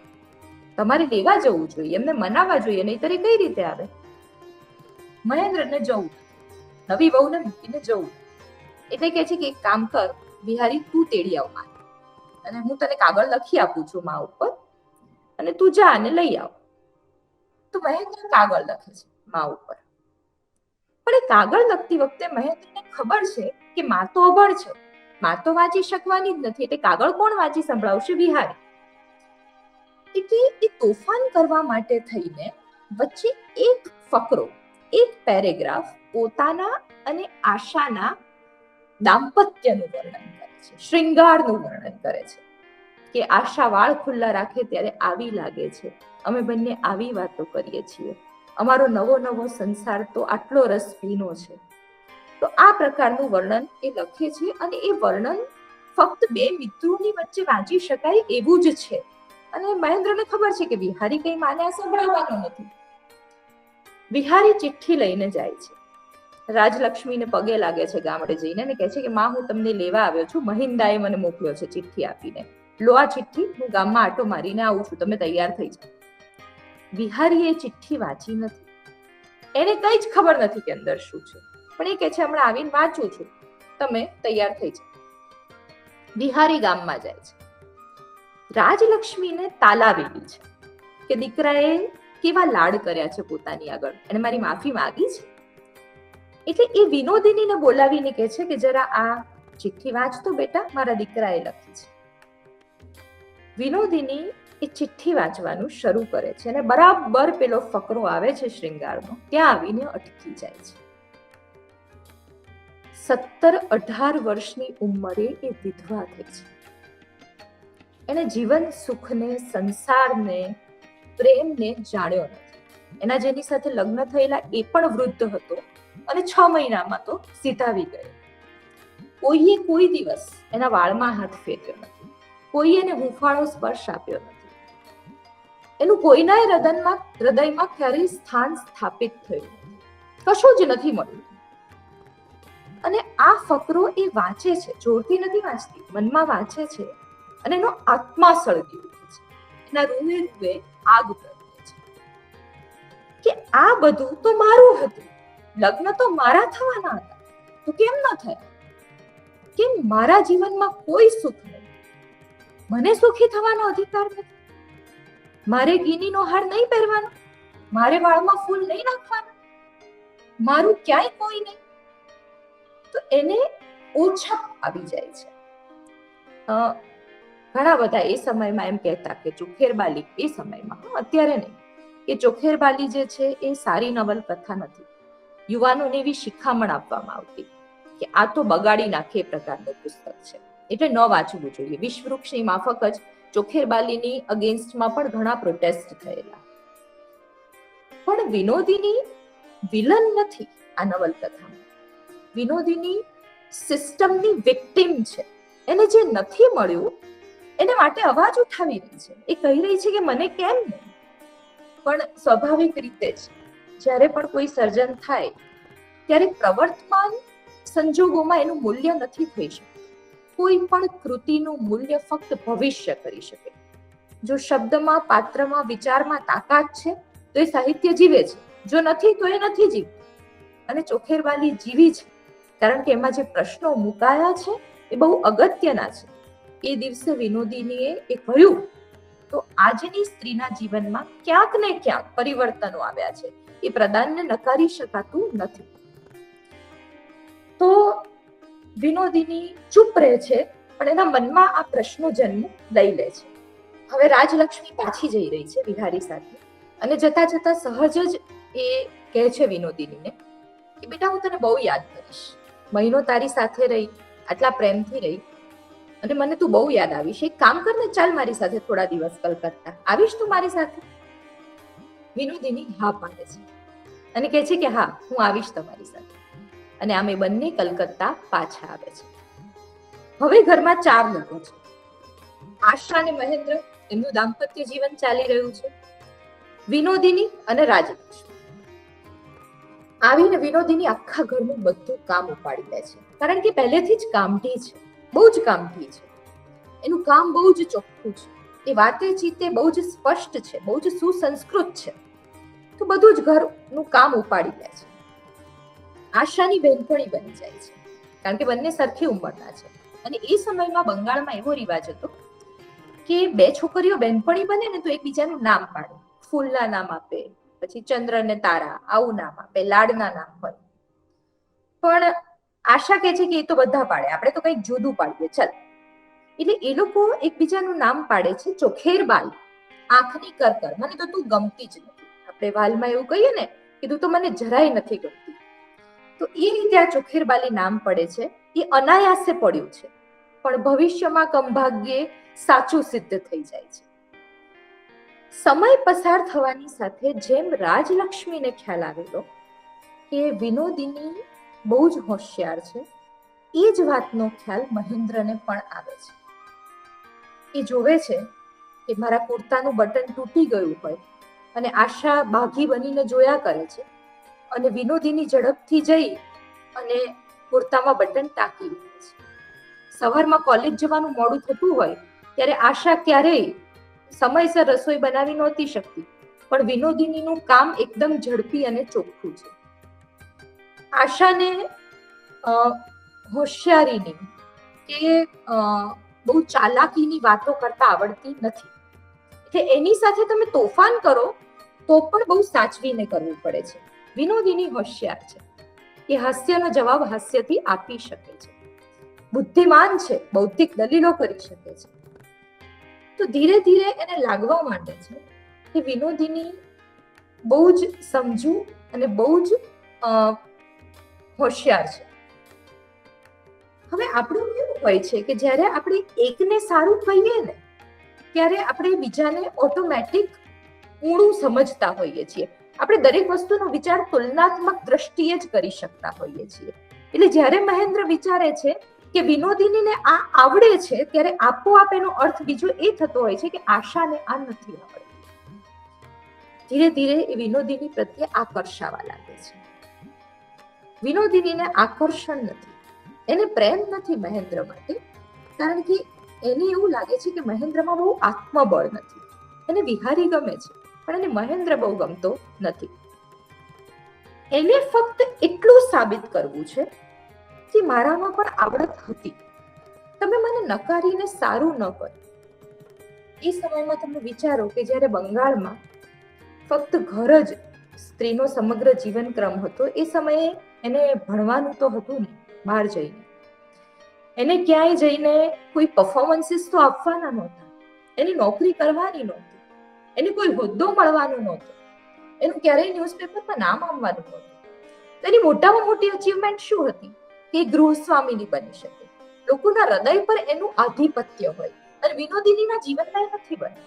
[SPEAKER 2] તમારે લેવા જવું જોઈએ, એમને મનાવવા જોઈએ, નહીતર એ કઈ રીતે આવે? મહેન્દ્રને જવું, નવી વહુને મૂકીને જવું. એટલે કહે છે કે એક કામ કર વિહારી, તું તેડી આવ માં, અને હું તને કાગળ લખી આપું છું માં ઉપર, અને તું જા અને લઈ આવ. તો મહેન્દ્ર કાગળ લખે છે માં ઉપર. કાગળ લખતી વખતે મહેન્દ્રને ખબર છે કે માં તો અભણ છે, માં તો વાંચી શકવાની જ નથી, એટલે કાગળ કોણ વાંચી સંભળાવશે? વિહારી. એટલે એ તોફાન કરવા માટે થઈને વચ્ચે એક ફકરો, એક પેરેગ્રાફ પોતાના અને આશાના દાંપત્યનું વર્ણન કરે છે, શૃંગારનું વર્ણન કરે છે કે આશા વાળ ખુલ્લા રાખે ત્યારે આવી લાગે છે, અમે બંને આવી વાતો કરીએ છીએ, અમારો નવો નવો સંસાર તો આટલો રસભીનો છે. તો આ પ્રકારનું વર્ણન એ લખે છે, અને એ વર્ણન ફક્ત બે મિત્રોની વચ્ચે વાંચી શકાય એવું જ છે. અને મહેન્દ્રને ખબર છે કે વિહારી કઈ માને આ સંભળાવવાનો નથી. વિહારી ચિઠ્ઠી લઈને જાય છે, રાજલક્ષ્મીને પગે લાગે છે ગામડે જઈને, અને કહે છે કે માં, હું તમને લેવા આવ્યો છું, મહિન્દાએ મને મોકલ્યો છે ચિઠ્ઠી આપીને, લો આ ચિઠ્ઠી, હું ગામમાં આટો મારીને આવું છું, તમે તૈયાર થઈ જાઓ. વિહારી એ ચિઠ્ઠી વાંચી નથી, એને કઈ જ ખબર નથી કે અંદર શું છે, પણ એ કહે છે હમણાં આવીને વાંચું છું, તમે તૈયાર થઈ જાઓ. વિહારી ગામમાં જાય છે. રાજલક્ષ્મીને તાલાવેલી છે કે દીકરાએ કેવા લાડ કર્યા છે પોતાની આગળ, અને મારી માફી માંગી છે. એટલે એ વિનોદિનીને બોલાવીને કહે છે કે જરા આ ચિઠ્ઠી વાંચતો બેટા, મારા દીકરાએ લખી છે. વિનોદિની એ ચિઠ્ઠી વાંચવાનું શરૂ કરે છે, અને બરાબર પેલો ફકરો આવે છે શૃંગારનો, ત્યાં આવીને અટકી જાય છે. 17-18 વર્ષની ઉંમરે એ વિધવા થઈ છે. એને જીવન સુખને, સંસારને, પ્રેમને જાણ્યો નથી. એના જેની સાથે લગ્ન થયેલા એ પણ વૃદ્ધ હતો, અને 6 મહિનામાં તો સીધાવી ગયો. કોઈએ કોઈ દિવસ એના વાળમાં હાથ ફેરવ્યો નથી, કોઈએ એને હૂંફાળો સ્પર્શ આપ્યો નથી, એનું કોઈના હૃદયમાં ક્યારેય સ્થાન સ્થાપિત થયું નથી, કશું જ નથી મળ્યું. અને આ ફકરો એ વાંચે છે, જોરથી નથી વાંચતી, મનમાં વાંચે છે, અને એનો આત્મા સળગી ઉઠે છે, એના રૂએ રૂએ આગ પ્રગટે છે કે આ બધું તો મારું હતું, લગ્ન તો મારા થવાના હતા, તો કેમ ન થયા? કેમ મારા જીવનમાં કોઈ સુખ નહીં? મને સુખી થવાનો અધિકાર નથી? મારે ગીનીનો હાર નહીં પહેરવાનો? મારે વાળમાં ફૂલ નહીં નાખવાના? મારું ક્યાંય કોઈ નહીં? તો એને ઓછપ આવી જાય છે. ઘણા બધા એ સમયમાં એમ કહેતા કે ચોખેરબાલી, એ સમયમાં, અત્યારે નહીં, કે ચોખેરબાલી જે છે એ સારી નવલકથા નથી. યુવાનોને એવી શિખામણ આપવામાં આવતી કે આ તો બગાડી નાખે એ પ્રકારનું પુસ્તક છે, એટલે ન વાંચવું જોઈએ. વિષવૃક્ષની માફક જ ચોખેરબાલીની અગેન્સ્ટમાં પણ ઘણા પ્રોટેસ્ટ થયેલા. પણ વિનોદિની વિલન નથી આ નવલકથામાં. વિનોદિની સિસ્ટમની વિક્ટિમ છે. એને જે નથી મળ્યું એને માટે અવાજ ઉઠાવી રહી છે. એ કહી રહી છે કે મને કેમ નહીં? પણ સ્વાભાવિક રીતે જ જ્યારે પણ કોઈ સર્જન થાય ત્યારે પ્રવર્તમાન સંજોગોમાં એનું મૂલ્ય નથી થઈ શકતું. કોઈ પણ કૃતિનું મૂલ્ય ફક્ત ભવિષ્ય કરી શકે. જો શબ્દમાં, પાત્રમાં, વિચારમાં તાકાત છે તો એ સાહિત્ય જીવે છે, જો નથી તો એ નથી જીવતું. અને ચોખેરબાલી જીવી છે કારણ કે એમાં જે પ્રશ્નો મુકાયા છે એ બહુ અગત્યના છે. એ દિવસે વિનોદિનીએ એ કહ્યું તો આજની સ્ત્રીના જીવનમાં ક્યાંક ને ક્યાંક પરિવર્તનો આવ્યા છે, એ પ્રદાનને નકારી શકાતું નથી. તો વિનોદિની ચૂપ રહે છે, પણ એના મનમાં આ પ્રશ્નો જન્મ લઈ લે છે. હવે રાજલક્ષ્મી પાછી જઈ રહી છે વિહારી સાથે, અને જતા જતા સહજ જ એ કહે છે વિનોદિનીને કે બેટા, હું તને બહુ યાદ કરીશ. મહિનો તારી સાથે રહી, આટલા પ્રેમથી રહી, અને મને તું બહુ યાદ આવીશ. એક કામ કર ને, ચાલ મારી સાથે થોડા દિવસ કલકત્તા. આવીશ તું મારી સાથે? વિનોદિની હા પાડે છે અને કહે છે કે હા, હું આવીશ તમારી સાથે. અને આમે બંને કલકત્તા પાછા આવે છે. હવે ઘરમાં 4 લોકો છે. આશા અને મહેન્દ્ર, એમનું દાંપત્ય જીવન ચાલી રહ્યું છે. વિનોદિની અને રાજલક્ષ્મી. આવીને વિનોદિની આખા ઘરનું બધું કામ ઉપાડી લે છે, કારણ કે પહેલેથી જ કામઢી છે, બહુ જ કામઢી છે. એનું કામ બહુ જ ચોખ્ખું છે, એ વાતે ચીતે બહુ જ સ્પષ્ટ છે, બહુ જ સુસંસ્કૃત છે. તો બધું જ ઘરનું કામ ઉપાડી લે છે. આશાની બહેનપણી બની જાય છે, કારણ કે બંને સરખી ઉંમરના છે. અને એ સમયમાં બંગાળમાં એવો રિવાજ હતો કે 2 છોકરીઓ બહેનપણી બને ને તો એકબીજાનું નામ પાડે. ફૂલના નામ આપે, પછી ચંદ્ર ને તારા, આવું નામ આપે, લાડના નામ હોય. પણ આશા કહે છે કે એ તો બધા પાડે, આપણે તો કંઈક જુદું પાડીએ, ચાલ. એટલે એ લોકો એકબીજાનું નામ પાડે છે ચોખેર બાલ, આંખની કરકર, મને તો તું ગમતી જ નથી. આપણે વાલમાં એવું કહીએ ને કે તું તો મને જરાય નથી ગમતી. તો એ રીતે આ ચોખેરબાલી નામ પડે છે. એ અનાયાસે પડ્યું છે, પણ ભવિષ્યમાં કમભાગ્યે સાચું સિદ્ધ થઈ જાય છે. સમય પસાર થવાની સાથે જેમ રાજલક્ષ્મીને ખ્યાલ આવેલો કે વિનોદિની બહુ જ હોશિયાર છે, એ જ વાતનો ખ્યાલ મહેન્દ્રને પણ આવે છે. એ જોવે છે કે મારા કુર્તાનું બટન તૂટી ગયું હોય અને આશા બાઘી બનીને જોયા કરે છે, અને વિનોદિની ઝડપથી જઈ અને કુર્તામાં બટન ટાંકી દે છે. સવારમાં કોલેજ જવાનું મોડું થતું હોય ત્યારે આશા ક્યારેય સમયસર રસોઈ બનાવી નહોતી શકતી, પણ વિનોદિનીનું કામ એકદમ ઝડપી અને ચોખ્ખું છે. આશાને હોશિયારીની કે બહુ ચાલાકીની વાતો કરતા આવડતી નથી, એટલે એની સાથે તમે તોફાન કરો તો પણ બહુ સાચવીને કરવું પડે છે. વિનોદિની હોશિયાર છે, એ હાસ્યનો જવાબ હાસ્યથી આપી શકે છે, બુદ્ધિમાન છે, બૌદ્ધિક દલીલો કરી શકે છે. તો ધીરે ધીરે એને લાગવા માંડે છે કે વિનોદિની બહુ જ સમજુ અને બહુ જ હોશિયાર છે. હવે આપણું કેવું હોય છે કે જ્યારે આપણે એકને સારું કહીએ ને ત્યારે આપણે બીજાને ઓટોમેટિક ઊંડું સમજતા હોઈએ છીએ. આપણે દરેક વસ્તુનો વિચાર તુલનાત્મક દ્રષ્ટિએ જ કરી શકતા હોઈએ છીએ. એટલે જ્યારે મહેન્દ્ર વિચારે છે કે વિનોદિનીને આ આવડે છે, ત્યારે આપોઆપ એનો અર્થ બીજો એ થતો હોય છે કે આશાને આ નથી આવડતું. ધીરે ધીરે એ વિનોદિની પ્રત્યે આકર્ષાવા લાગે છે. વિનોદિનીને આકર્ષણ નથી, એને પ્રેમ નથી મહેન્દ્ર માટે, કારણ કે એને એવું લાગે છે કે મહેન્દ્રમાં બહુ આત્મબળ નથી. એને વિહારી ગમે છે, પણ એને મહેન્દ્ર બહુ ગમતો નથી. એને ફક્ત એટલું સાબિત કરવું છે કે મારામાં પણ આવડત હતી, તમે મને નકારીને સારું ન કરો. એ સમયમાં તમે વિચારો કે જ્યારે બંગાળમાં ફક્ત ઘર જ સ્ત્રીનો સમગ્ર જીવનક્રમ હતો, એ સમયે એને ભણવાનું તો હતું નહીં, બહાર જઈને એને ક્યાંય જઈને કોઈ પરફોર્મન્સીસ તો આપવાના નહોતા, એની નોકરી કરવાની નહોતી, એને કોઈ હોદ્દો મળવાનો નહોતો, એનું ક્યારેય ન્યૂઝપેપરમાં નામ આવવાનું નહોતું. એની મોટામાં મોટી અચીવમેન્ટ શું હતી કે ગૃહસ્વામીની બની શકે, લોકોના હૃદય પર એનું આધિપત્ય હોય. અને વિનોદિનીના જીવનમાં એ નથી બન્યું,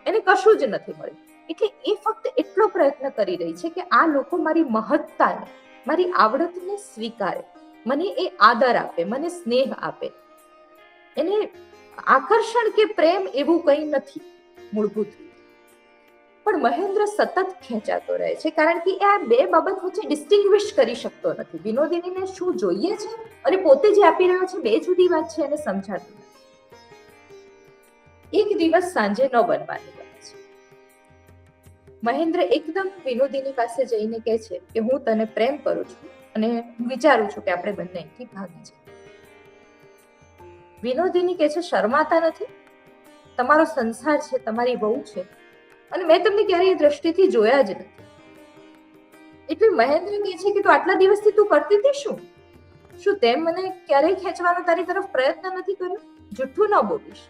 [SPEAKER 2] એને કશું જ નથી મળ્યું. એટલે એ ફક્ત એટલો પ્રયત્ન કરી રહી છે કે આ લોકો મારી મહત્તાને, મારી આવડતને સ્વીકારે, મને એ આદર આપે, મને સ્નેહ આપે. એને આકર્ષણ કે પ્રેમ એવું કંઈ નથી મૂળભૂત રીતે. પણ મહેન્દ્ર સતત ખેંચાતો રહે છે, કારણ કે આ બે બાબત વચ્ચે ડિસ્ટિંગ્વિશ કરી શકતો નથી. વિનોદિનીને શું જોઈએ છે અને પોતે જે આપી રહ્યો છે બે જુદી વાત છે, એને સમજાતું નથી. એક દિવસ સાંજે 9 બનવાની બને છે. મહેન્દ્ર એકદમ વિનોદિની પાસે જઈને કહે છે કે હું તને પ્રેમ કરું છું અને હું વિચારું છું કે આપણે બંને અહીંથી ભાગી જઈએ. વિનોદિની કહે છે શરમાતા નથી, તમારો સંસાર છે, તમારી વહુ છે, અને મેં તમને ક્યારેય દ્રષ્ટિથી જોયા જ નથી. એટલે મહેન્દ્ર કહે છે કે તું આટલા દિવસથી તું કરતી હતી શું તેમ મને ક્યારેય ખેંચવાનો તારી તરફ પ્રયત્ન નથી કર્યો? જૂઠું ન બોલીશ,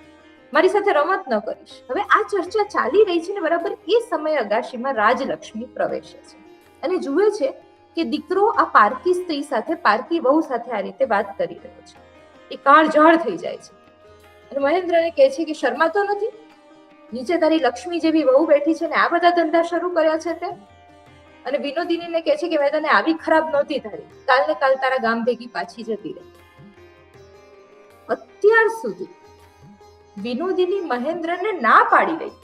[SPEAKER 2] મારી સાથે રમત ન કરીશ. હવે આ ચર્ચા ચાલી રહી છે ને બરાબર એ સમયે અગાશીમાં રાજલક્ષ્મી પ્રવેશે છે અને જુએ છે કે દીકરો આ પારકી સ્ત્રી સાથે, પારકી વહુ સાથે આ રીતે વાત કરી રહ્યો છે. એ કાળઝાળ થઈ જાય છે અને મહેન્દ્રને કહે છે કે શરમાતો નથી? નીચે તારી લક્ષ્મી જેવી વહુ બેઠી છે ને આ બધા ધંધા શરૂ કર્યા છે તે? અને વિનોદિનીને કહે છે કે મેં તને આવી ખરાબ નહોતી ધારી, કાલ ને કાલ તારા ગામ ભેગી પાછી જતી રહી. અત્યાર સુધી વિનોદિની મહેન્દ્રને ના પાડી રહી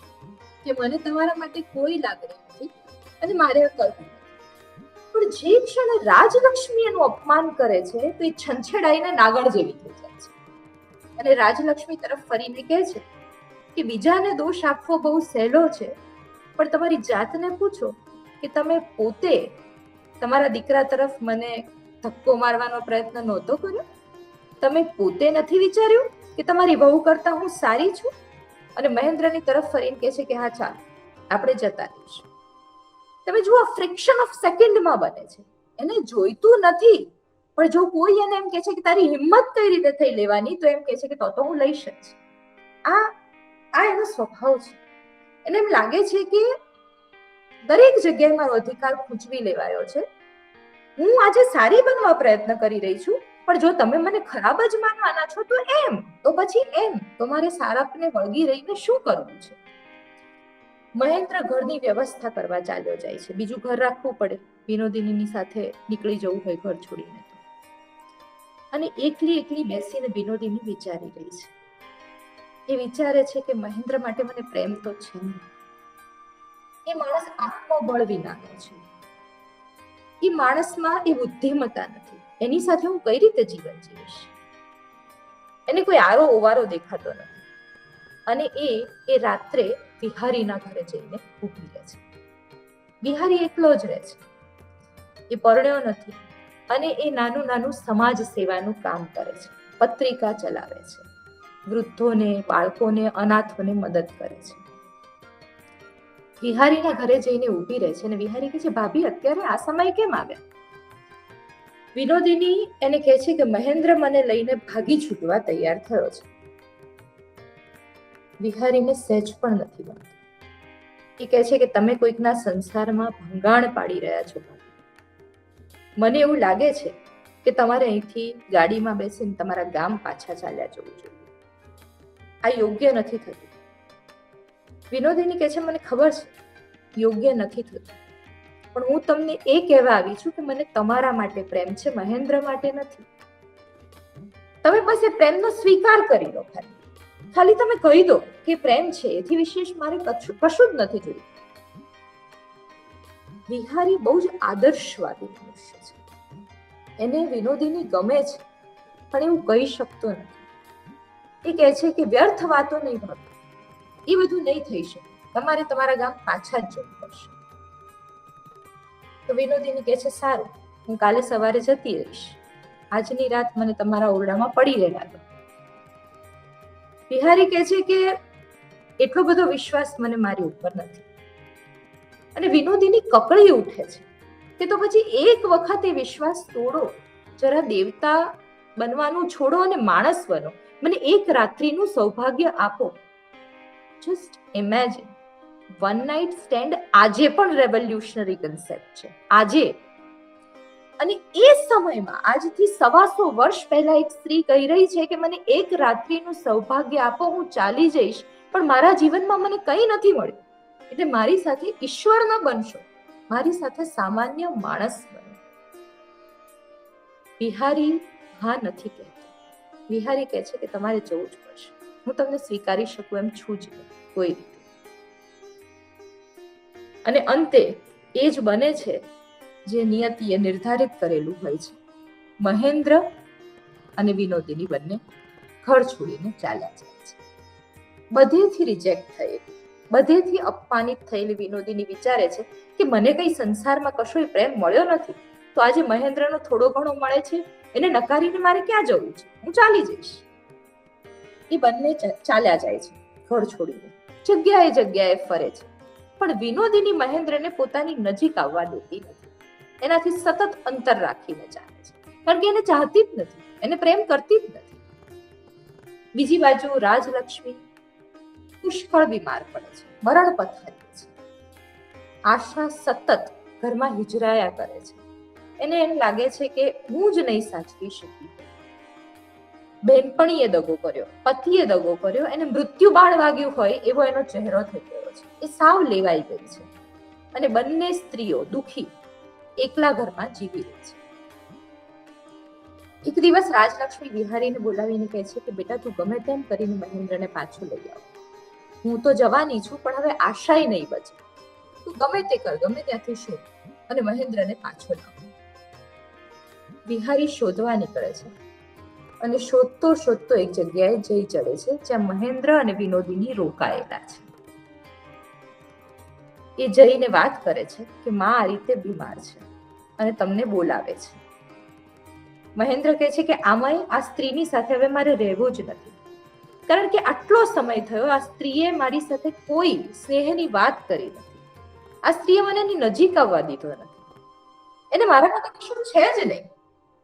[SPEAKER 2] કે મને તમારા માટે કોઈ લાગણી નથી અને મારે કરવું નથી. પણ જે ક્ષણે રાજલક્ષ્મી એનું અપમાન કરે છે તો એ છંછેડાઈને નાગણ જેવી થઈ જાય છે અને રાજલક્ષ્મી તરફ ફરીને કહે છે કે બીજાને દોષ આપવો બહુ સહેલો છે, પણ તમારી જાતને પૂછો કે તમે પોતે તમારા દીકરા તરફ મને ધક્કો મારવાનો પ્રયત્ન નહોતો કર્યો? તમે પોતે નથી વિચાર્યું કે તમારી વહુ કરતા હું સારી છું? અને મહેન્દ્રની તરફ ફરીને કહે છે કે હા ચાલ આપણે જતા રહીશું. તમે જુઓ, ફ્રિક્શન ઓફ સેકન્ડમાં બને છે. એને જોઈતું નથી પણ જો કોઈ એને એમ કે છે કે તારી હિંમત કઈ રીતે થઈ લેવાની, તો એમ કે છે કે તો હું લઈશ જ. આ એનો સ્વભાવ છે. એને એમ લાગે છે કે દરેક જગ્યાએ મારો અધિકાર ખૂંચવી લેવાયો છે. હું આજે સારી બનવા પ્રયત્ન કરી રહી છું, પણ જો તમે મને ખરાબ જ માનવાના છો તો પછી એમ તો મારે સારાને વળગી રહીને શું કરવું છે? મહેન્દ્ર ઘરની વ્યવસ્થા કરવા ચાલ્યો જાય છે. બીજું ઘર રાખવું પડે, વિનોદિનીની સાથે નીકળી જવું હોય ઘર છોડીને. અને એકલી બેસીને વિનોદિની વિચારી રહી છે. એ વિચારે છે કે મહેન્દ્ર માટે મને પ્રેમ તો છે નહીં. એ માણસ આત્મબળ વિનાનો છે. એ માણસમાં એ બુદ્ધિમત્તા નથી. એની સાથે હું કઈ રીતે જીવન જીવીશ? એને કોઈ આરો ઓવારો દેખાતો નથી. અને એ રાત્રે વિહારીના ઘરે જઈને ઊભી રહે છે. વિહારી એકલો જ રહે છે. એ પરણ્યો નથી અને એ નાનું સમાજ સેવાનું કામ કરે છે. પત્રિકા ચલાવે છે. વૃદ્ધોને, બાળકોને, અનાથોને મદદ કરે છે. વિહારીના ઘરે જઈને ઊભી રહે છે અને વિહારી કહે છે, ભાભી અત્યારે આ સમય કેમ આવ્યા? વિનોદિની એને કહે છે કે મહેન્દ્ર મને લઈને ભાગી છૂટવા તૈયાર થયો છે. વિહારીને સહેજ પણ નથી ગમતું. એ કહે છે કે તમે કોઈકના સંસારમાં ભંગાણ પાડી રહ્યા છો. મને એવું લાગે છે કે તમારે અહીંથી ગાડીમાં બેસીને તમારા ગામ પાછા ચાલ્યા જવું જોઈએ. આ યોગ્ય નથી થતું. વિનોદિની કહે છે, મને ખબર છે યોગ્ય નથી થતું, પણ હું તમને એ કહેવા આવી છું કે મને તમારા માટે પ્રેમ છે, મહેન્દ્ર માટે નથી. તમે બસ એ પ્રેમનો સ્વીકાર કરી લો. ખાલી તમે કહી દો કે પ્રેમ છે, એથી વિશેષ મારે કશું જ નથી જોયું. વિહારી બહુ જ આદર્શવાદી મનુષ્ય છે. એને વિનોદિની ગમે છે, પણ એવું કહી શકતો નથી. એ કહે છે કે વ્યર્થ વાતો નહીં ભાવે, એ બધું નહીં થઈ શકે. તમારે તમારા ગામ પાછા જ જવું પડશે. તો વિનોદિની કહે છે, સારું, હું કાલે સવારે જતી રહીશ. આજની રાત મને તમારા ઓરડામાં પડી રહેવા દો. વિહારી કહે છે કે એટલો બધો વિશ્વાસ મને મારી ઉપર નથી. અને વિનોદિની કકળી ઉઠે છે કે તો પછી એક વખત એ વિશ્વાસ તોડો, જરા દેવતા બનવાનું છોડો અને માણસ બનો. મને એક રાત્રિનું સૌભાગ્ય આપો. Just imagine, one night stand આજે પણ રેવોલ્યુશનરી કન્સેપ્ટ છે. આજે અને એ સમયમાં આજથી 125 વર્ષ પહેલા એક સ્ત્રી કહી રહી છે કે મને એક રાત્રિનું સૌભાગ્ય આપો, હું ચાલી જઈશ, પણ મારા જીવનમાં મને કંઈ નથી મળ્યું. એટલે મારી સાથે ઈશ્વર ન બનશો, મારી સાથે સામાન્ય માણસ બનો. વિહારી હા નથી કહેતો. વિહારી કહે છે કે તમારે જવું જ પડશે. હું તમને સ્વીકારી શકું એમ છું જ કોઈ રીતે. અને અંતે એ જ બને છે જે નિયતિએ નિર્ધારિત કરેલું હોય છે. મહેન્દ્ર અને વિનોદિની બંને ઘર છોડીને ચાલ્યા જાય છે. બધેથી રિજેક્ટ થયેલી, બધેથી અપમાનિત થયેલી વિનોદિની વિચારે છે કે મને કઈ સંસારમાં કશોય પ્રેમ મળ્યો નથી, તો આજે મહેન્દ્રનો થોડો ઘણો મળે છે, એને નકારીને મારે ક્યાં જવું છે? હું ચાલી જઈશ. એ બંને ચાલ્યા જાય છે ઘર છોડીને. જગ્યાએ ફરે છે, પણ વિનોદિની મહેન્દ્રને પોતાની નજીક આવવા દેતી નથી. એનાથી સતત અંતર રાખીને ચાલે છે, કારણ કે એને ચાહતી જ નથી, એને પ્રેમ કરતી જ નથી. બીજી બાજુ રાજલક્ષ્મી પુષ્કળ બીમાર પડે છે, મરણ પથારી છે. આશા સતત ઘરમાં હિજરાયા કરે છે. એને એમ લાગે છે કે હું જ નહીં સાચવી શકી. બેનપણીએ દગો કર્યો, પતિએ દગો કર્યો, એને મૃત્યુ બાણ વાગ્યું હોય એવો એનો ચહેરો થઈ ગયો છે. એ સાવ લેવાઈ ગઈ છે અને બંને સ્ત્રીઓ દુખી એકલા ઘરમાં જીવી રહી છે. એક દિવસ રાજલક્ષ્મી વિહારીને બોલાવીને કહે છે કે બેટા, તું ગમે તેમ કરીને મહેન્દ્રને પાછો લઈ આવ. હું તો જવાની છું, પણ હવે આશાય નહીં બચે. તું ગમે તે કર, ગમે ત્યાંથી શોધ અને મહેન્દ્રને પાછો લાવ. વિહારી શોધવા નીકળે છે અને શોધતો એક જગ્યાએ જઈ ચડે છે જ્યાં મહેન્દ્ર અને વિનોદિની રોકાયેલા છે. એ જઈને વાત કરે છે કે માં આ રીતે બીમાર છે અને તમને બોલાવે છે. મહેન્દ્ર કહે છે કે આમાંય આ સ્ત્રીની સાથે હવે મારે રહેવું જ નથી, કારણ કે આટલો સમય થયો આ સ્ત્રીએ મારી સાથે કોઈ સ્નેહની વાત કરી નથી. આ સ્ત્રીએ મને એની નજીક આવવા દીધો નથી. એને મારા માટે કશું છે જ નહીં,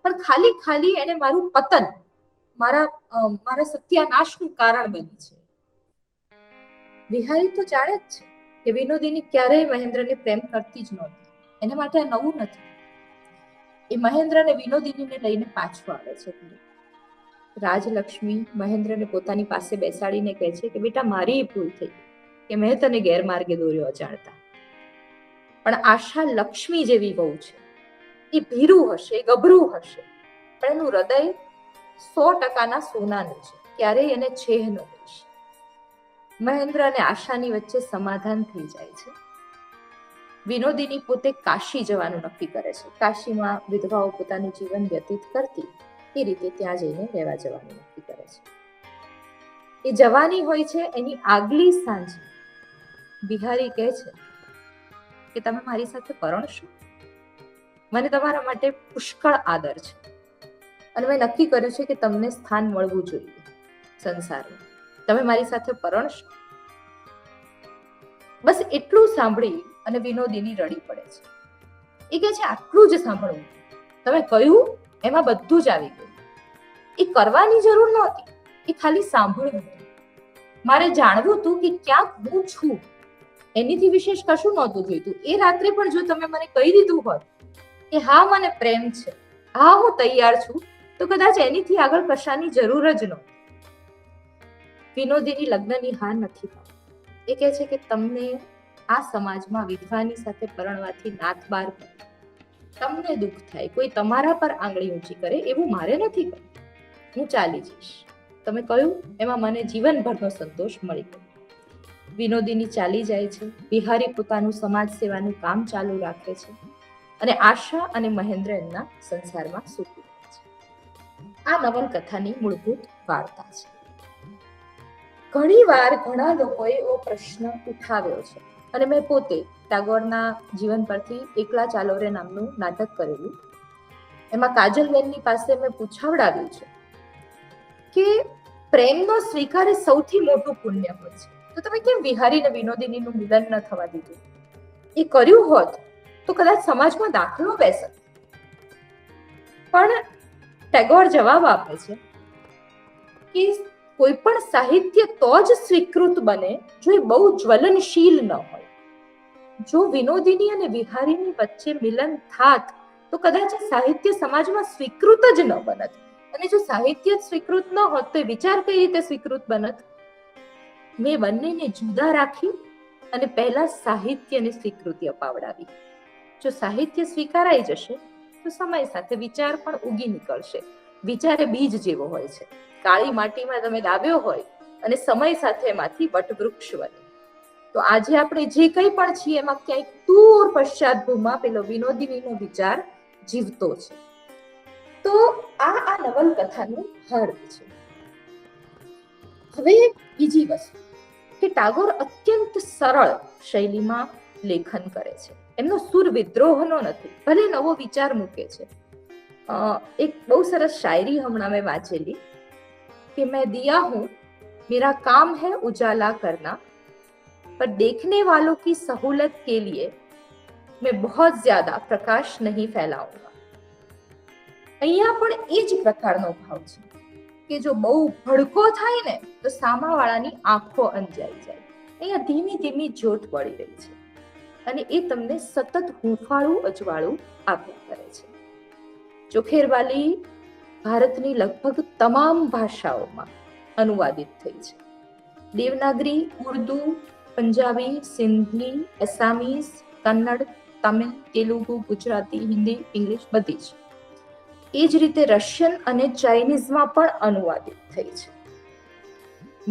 [SPEAKER 2] પણ ખાલી એને મારું પતન, મારા સત્યાનાશનું કારણ બની છે. વિહારી તો જાણે જ છે કે વિનોદીની ક્યારેય મહેન્દ્રને પ્રેમ કરતી જ નહોતી. એના માટે આ નવું નથી. એ મહેન્દ્રને વિનોદીનીને લઈને પાછું આવે છે. રાજલક્ષ્મી મહેન્દ્રને પોતાની પાસે બેસાડીને કહે છે કે બેટા, મારી ભૂલ થઈ કે મેં તને ગેરમાર્ગે દોર્યો અજાણતા. પણ આશા લક્ષ્મી જેવી વહુ છે. એ ભીરું હશે, ગભરું હશે, પણ એનું હૃદય 100% સોનાનું છે. ક્યારેય એને છેહ ન દઈશ. મહેન્દ્ર અને આશાની વચ્ચે સમાધાન થઈ જાય છે. વિનોદીની પોતે કાશી જવાનું નક્કી કરે છે. કાશીમાં વિધવાઓ પોતાનું જીવન વ્યતીત કરતી એ રીતે ત્યાં જઈને રહેવા જવાનું નક્કી કરે છે. એ જવાની હોય છે. એની આગલી સાંજે બિહારી કહે છે કે તમે મારી સાથે પરણશો? મને તમારા માટે પુષ્કળ આદર છે અને મેં નક્કી કર્યું છે કે તમને સ્થાન મળવું જોઈએ સંસારમાં. તમે મારી સાથે પરણશો? બસ એટલું સાંભળી અને વિનોદીની રડી પડે છે. એ કહે છે આટલું જ સાંભળવું, તમે કહ્યું એમાં બધું જ આવી ગયું. એ કરવાની જરૂર નહોતી, એ ખાલી સાંભળવું હતું. મારે જાણવું હતું કે ક્યાંક હું છું, એનીથી વિશેષ કશું નહોતું જોઈતું. એ રાત્રે પણ જો તમે મને કહી દીધું હોત કે હા મને પ્રેમ છે, હા હું તૈયાર છું, તો કદાચ એનીથી આગળ કશાની જરૂર જ નહોતી. વિનોદીની લગ્નની હા નથી પાડતી. એ કહે છે કે તમને આ સમાજમાં વિધવાની સાથે પરણવાથી નાત બાર પડે, તમને દુઃખ થાય, કોઈ તમારા પર આંગળી ઊંચી કરે એવું મારે નથી કરવું. હું ચાલી જઈશ. તમે કહ્યું એમાં મને જીવનભરનો સંતોષ મળી ગયો. વિનોદીની ચાલી જાય છે. બિહારી પોતાનું સમાજ સેવાનું કામ ચાલુ રાખે છે અને આશા અને મહેન્દ્ર એમના સંસારમાં સુખી રહે છે. આ નવલકથાની મૂળભૂત વાર્તા છે. ઘણી વાર ઘણા લોકોએ એવો પ્રશ્ન ઉઠાવ્યો છે અને મેં પોતે ટાગોરના જીવન પરથી એકલા ચાલો રે નામનું નાટક કરેલું. એમાં કાજલબેનની પાસે મેં પૂછાવડાવ્યું છે કે પ્રેમનો સ્વીકાર એ સૌથી મોટું પુણ્ય હોય છે, તો તમે કેમ વિહારી અને વિનોદીનીનું મિલન ન થવા દીધું? એ કર્યું હોત તો કદાચ સમાજમાં દાખલો બેસત. પણ ટેગોર જવાબ આપે છે કે કોઈ પણ સાહિત્ય તો જ સ્વીકૃત બને જો એ બહુ જ્વલનશીલ ન હોય. જો વિનોદીની અને વિહારીની વચ્ચે મિલન થાત તો કદાચ સાહિત્ય સમાજમાં સ્વીકૃત જ ન બનત. અને જો સાહિત્ય સ્વીકૃત ન હોત તો એ વિચાર કઈ રીતે સ્વીકૃત બનત? મેં બંનેને જુદા રાખી અને પહેલા સાહિત્યને સ્વીકૃતિ અપાવડાવી. જો સાહિત્ય સ્વીકારાઈ જશે તો સમય સાથે વિચાર પણ ઉગી નીકળશે. વિચાર એ બીજ જેવો હોય છે. કાળી માટીમાં તમે લાવ્યો હોય અને સમય સાથે એમાંથી વટવૃક્ષ બને. તો આજે આપણે જે કંઈ પણ છીએ એમાં ક્યાંક દૂર પશ્ચાત ભૂમાં પેલો વિનોદીનીનો વિચાર જીવતો છે. તો આ નવલકથાનું હર્દ છે. હવે બીજી વસ્તુ કે ટાગોર અત્યંત સરળ શૈલીમાં લેખન કરે છે. એમનો સુર વિદ્રોહનો નથી, ભલે નવો વિચાર મૂકે છે. એક બહુ સરસ શાયરી હમણાં મેં વાંચેલી कि मैं दिया हूं, मेरा काम है उजाला करना, पर देखने वालों की सहूलत के लिए मैं बहुत ज्यादा प्रकाश नहीं फैलाऊंगा. અહીંયા પણ એ જ પ્રકારનો ભાવ છે કે જો બહુ ભડકો થાય ને તો સામાવાળાની આંખો અંજાઈ જાય. અહીંયા ધીમી ધીમી જ્યોત પડી રહી છે અને એ તમને સતત હૂંફાળું અજવાળું આપ્યા કરે છે. ચોખેરવાલી ભારતની લગભગ તમામ ભાષાઓમાં અનુવાદિત થઈ છે. દેવનાગરી, ઉર્દુ, પંજાબી, સિંધી, એસામીઝ, કન્નડ, તમિલ, તેલુગુ, ગુજરાતી, હિન્દી, ઇંગ્લિશ બધી જ. એ જ રીતે રશિયન અને ચાઇનીઝમાં પણ અનુવાદિત થઈ છે.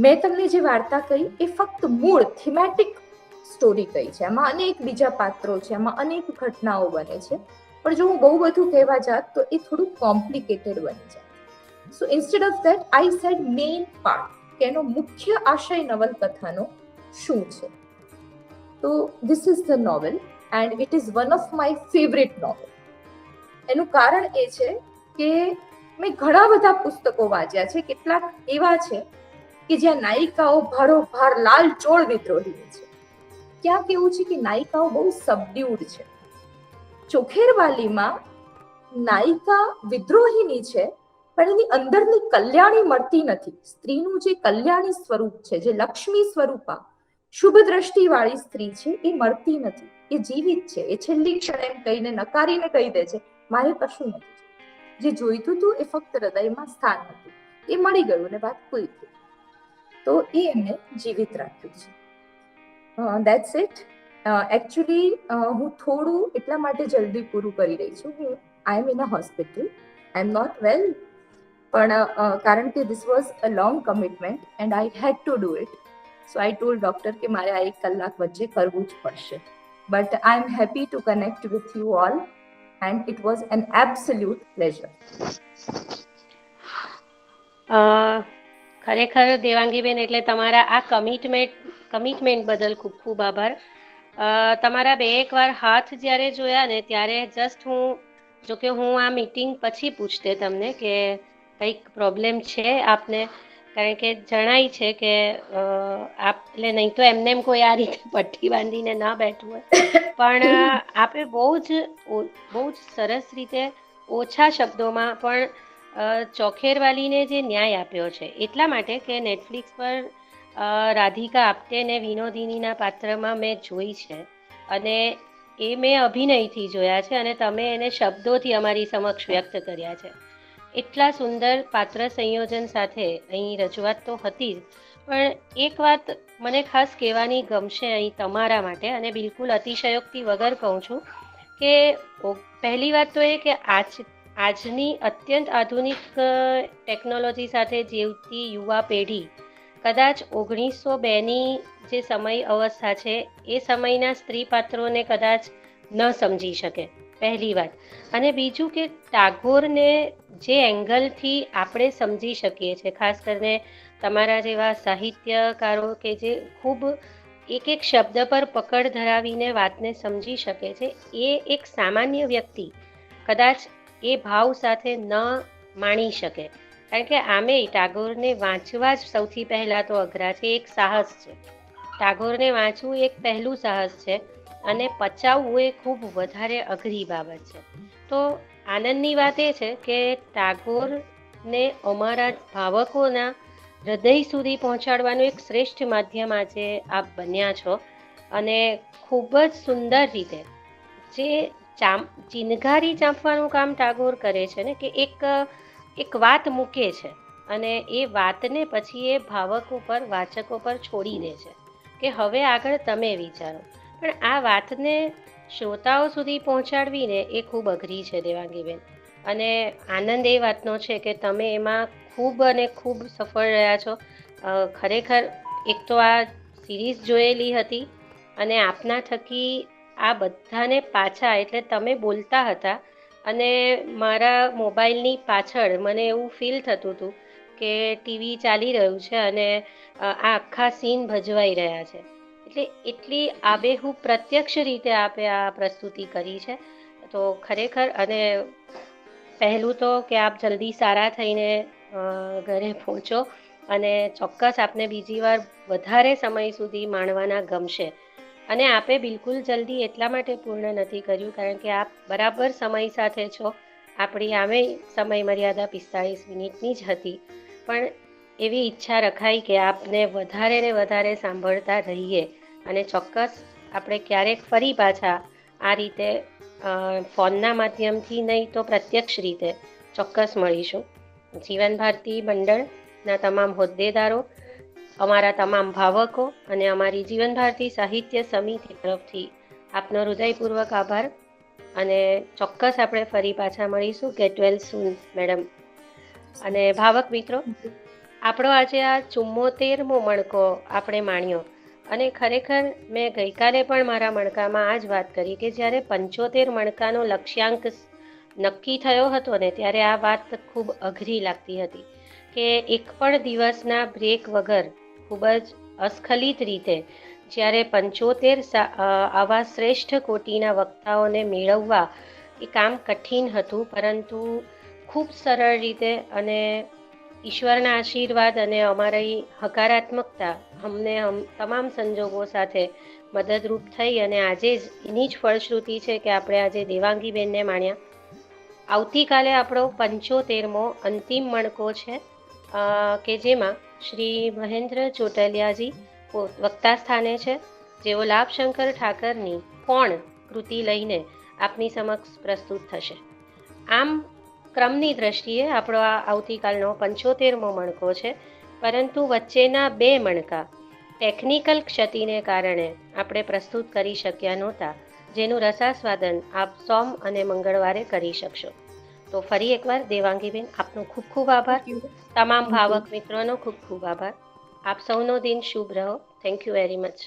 [SPEAKER 2] મેં તમને જે વાર્તા કહી એ ફક્ત મૂળ થીમેટિક સ્ટોરી કહી છે. એમાં અનેક બીજા પાત્રો છે, એમાં અનેક ઘટનાઓ બને છે. પણ જો હું બહુ બધું કહેવા જાત તો એ થોડું કોમ્પ્લિકેટેડ બની જાય. So instead of that I said main part, કે એનો મુખ્ય આશય નવલકથાનો શું છે. તો this is the novel and it is one of my favourite novel. એનું કારણ એ છે કે મેં ઘણા બધા પુસ્તકો વાંચ્યા છે. કેટલાક એવા છે કે જ્યાં નાયિકાઓ ભારોભાર લાલચોળ વિદ્રોહી છે. ક્યાંક એવું છે કે નાયિકાઓ બહુ સબડ્યુડ છે. ચોખેરવાલીમાં નાયિકા વિદ્રોહીની છે, પણ એની અંદરની કલ્યાણી મળતી નથી. સ્ત્રીનું જે કલ્યાણી સ્વરૂપ છે, જે લક્ષ્મી સ્વરૂપા શુભ દ્રષ્ટિ વાળી સ્ત્રી છે, એ મળતી નથી. એ જીવિત છે. એ છેલ્લી ક્ષણે એમ કહીને નકારીને કહી દે છે, મારે કશું નથી. જે જોઈતું હતું એ ફક્ત હૃદયમાં સ્થાન હતું, એ મળી ગયું અને વાત પૂરી થઈ. તો એ એમને જીવિત રાખ્યું છે. That's it. એકચ્યુઅલી હું થોડું એટલા માટે જલ્દી પૂરું કરી રહી છું. I am in a hospital, I am not well, પણ કારણ કે this was a long commitment and I had to do it. So I told doctor કે મારે આ 1 કલાક વચ્ચે કરવું જ પડશે. But I am happy to connect with you all and it was an absolute pleasure.
[SPEAKER 1] ખરેખર દેવાંગીબેન, એટલે તમારા આ કમિટમેન્ટ બદલ ખૂબ ખૂબ આભાર. તમારા 2-1 વાર હાથ જ્યારે જોયા ને ત્યારે જસ્ટ હું આ મીટિંગ પછી પૂછતે તમને કે કંઈક પ્રોબ્લેમ છે આપને, કારણ કે જણાય છે કે એટલે નહીં તો એમને કોઈ આ રીતે પટ્ટી બાંધીને ના બેઠું હોય, પણ આપે બહુ જ સરસ રીતે ઓછા શબ્દોમાં પણ ચોખેરવાલીને જે ન્યાય આપ્યો છે, એટલા માટે કે નેટફ્લિક્સ પર રાધિકા આપ્ટે ને વિનોદિનીના પાત્રમાં મેં જોઈ છે અને એ મેં અભિનયથી જોયા છે અને તમે એને શબ્દોથી અમારી સમક્ષ વ્યક્ત કર્યા છે. એટલા સુંદર પાત્ર સંયોજન સાથે અહીં રજૂઆત તો હતી જ, પણ એક વાત મને ખાસ કહેવાની ગમશે અહીં તમારા માટે, અને બિલકુલ અતિશયોક્તિ વગર કહું છું કે પહેલી વાત તો એ કે આજની અત્યંત આધુનિક ટેકનોલોજી સાથે જીવતી યુવા પેઢી કદાચ 1902ની જે સમય અવસ્થા છે એ સમયના સ્ત્રી પાત્રોને કદાચ ન સમજી શકે, પહેલી વાત. અને બીજું કે ટાગોરને જે એંગલથી આપણે સમજી શકીએ છીએ, ખાસ કરીને તમારા જેવા સાહિત્યકારો કે જે ખૂબ એક શબ્દ પર પકડ ધરાવીને વાતને સમજી શકે છે, એ એક સામાન્ય વ્યક્તિ કદાચ એ ભાવ સાથે ન માણી શકે. કારણ કે આમેય ટાગોરને વાંચવા જ સૌથી પહેલાં તો અઘરા છે, એક સાહસ છે. ટાગોરને વાંચવું એક પહેલું સાહસ છે અને પચાવવું એ ખૂબ વધારે અઘરી બાબત છે. તો આનંદની વાત એ છે કે ટાગોરને અમારા ભાવકોના હૃદય સુધી પહોંચાડવાનું એક શ્રેષ્ઠ માધ્યમ આજે આપ બન્યા છો અને ખૂબ જ સુંદર રીતે જે ચિનગારી ચાંપવાનું કામ ટાગોર કરે છે ને, કે એક વાત મૂકે છે અને એ વાતને પછી એ ભાવકો પર, વાચકો પર છોડી દે છે કે હવે આગળ તમે વિચારો. પણ આ વાતને શ્રોતાઓ સુધી પહોંચાડવીને એ ખૂબ અઘરી છે દેવાંગીબેન, અને આનંદ એ વાતનો છે કે તમે એમાં ખૂબ સફળ રહ્યા છો. ખરેખર એક તો આ સિરીઝ જોયેલી હતી અને આપના થકી આ બધાને પાછા, એટલે તમે બોલતા હતા અને મારા મોબાઈલની પાછળ મને એવું ફીલ થતું હતું કે ટીવી ચાલી રહ્યું છે અને આ આખા સીન ભજવાઈ રહ્યા છે. એટલે એટલી આબેહૂબ પ્રત્યક્ષ રીતે આપે આ પ્રસ્તુતિ કરી છે. તો ખરેખર, અને પહેલું તો કે આપ જલ્દી સારા થઈને ઘરે પહોંચો અને ચોક્કસ આપને બીજી વાર વધારે સમય સુધી માણવાના ગમશે. અને આપે બિલકુલ જલ્દી એટલા માટે પૂર્ણ નથી કર્યું કારણ કે આપ બરાબર સમય સાથે છો. આપણી આમે સમય મર્યાદા 45 મિનિટની જ હતી, પણ એવી ઈચ્છા રખાઈ કે આપને વધારે ને વધારે સાંભળતા રહીએ અને ચોક્કસ આપણે ક્યારેક ફરી પાછા આ રીતે ફોનના માધ્યમથી નહીં તો પ્રત્યક્ષ રીતે ચોક્કસ મળીશું. જીવન ભારતી મંડળના તમામ હોદ્દેદારો, અમારા તમામ ભાવકો અને અમારી જીવન ભારતી સાહિત્ય સમિતિ તરફથી આપનો હૃદયપૂર્વક આભાર અને ચોક્કસ આપણે ફરી પાછા મળીશું. ગેટ વેલ સૂન મેડમ. અને ભાવક મિત્રો, આપણો આજે આ 74મો મણકો આપણે માણ્યો અને ખરેખર મેં ગઈકાલે પણ મારા મણકામાં આ જ વાત કરી કે જ્યારે 75 મણકાનો લક્ષ્યાંક નક્કી થયો હતો ને ત્યારે આ વાત ખૂબ અઘરી લાગતી હતી કે એક પણ દિવસના બ્રેક વગર ખૂબ જ અસ્ખલિત રીતે જ્યારે 75 આવા શ્રેષ્ઠ કોટીના વક્તાઓને મેળવવા એ કામ કઠિન હતું, પરંતુ ખૂબ સરળ રીતે અને ઈશ્વરના આશીર્વાદ અને અમારી હકારાત્મકતા અમને તમામ સંજોગો સાથે મદદરૂપ થઈ અને આજે જ એની જ ફળશ્રુતિ છે કે આપણે આજે દેવાંગીબેનને માણ્યા. આવતીકાલે આપણો 75મો અંતિમ મણકો છે કે જેમાં શ્રી મહેન્દ્ર ચોટલિયાજી વક્તા સ્થાને છે, જેઓ લાભશંકર ઠાકરની કોણ કૃતિ લઈને આપની સમક્ષ પ્રસ્તુત થશે. આમ ક્રમની દ્રષ્ટિએ આપણો આ આવતીકાલનો 75મો મણકો છે, પરંતુ વચ્ચેના 2 મણકા ટેકનિકલ ક્ષતિને કારણે આપણે પ્રસ્તુત કરી શક્યા નહોતા, જેનું રસાસ્વાદન આપ સોમ અને મંગળવારે કરી શકશો. તો ફરી એકવાર દેવાંગીબેન, આપનો ખૂબ ખૂબ આભાર. તમામ ભાવક મિત્રોનો ખૂબ ખૂબ આભાર. આપ સૌનો દિન શુભ રહો. Thank you very much.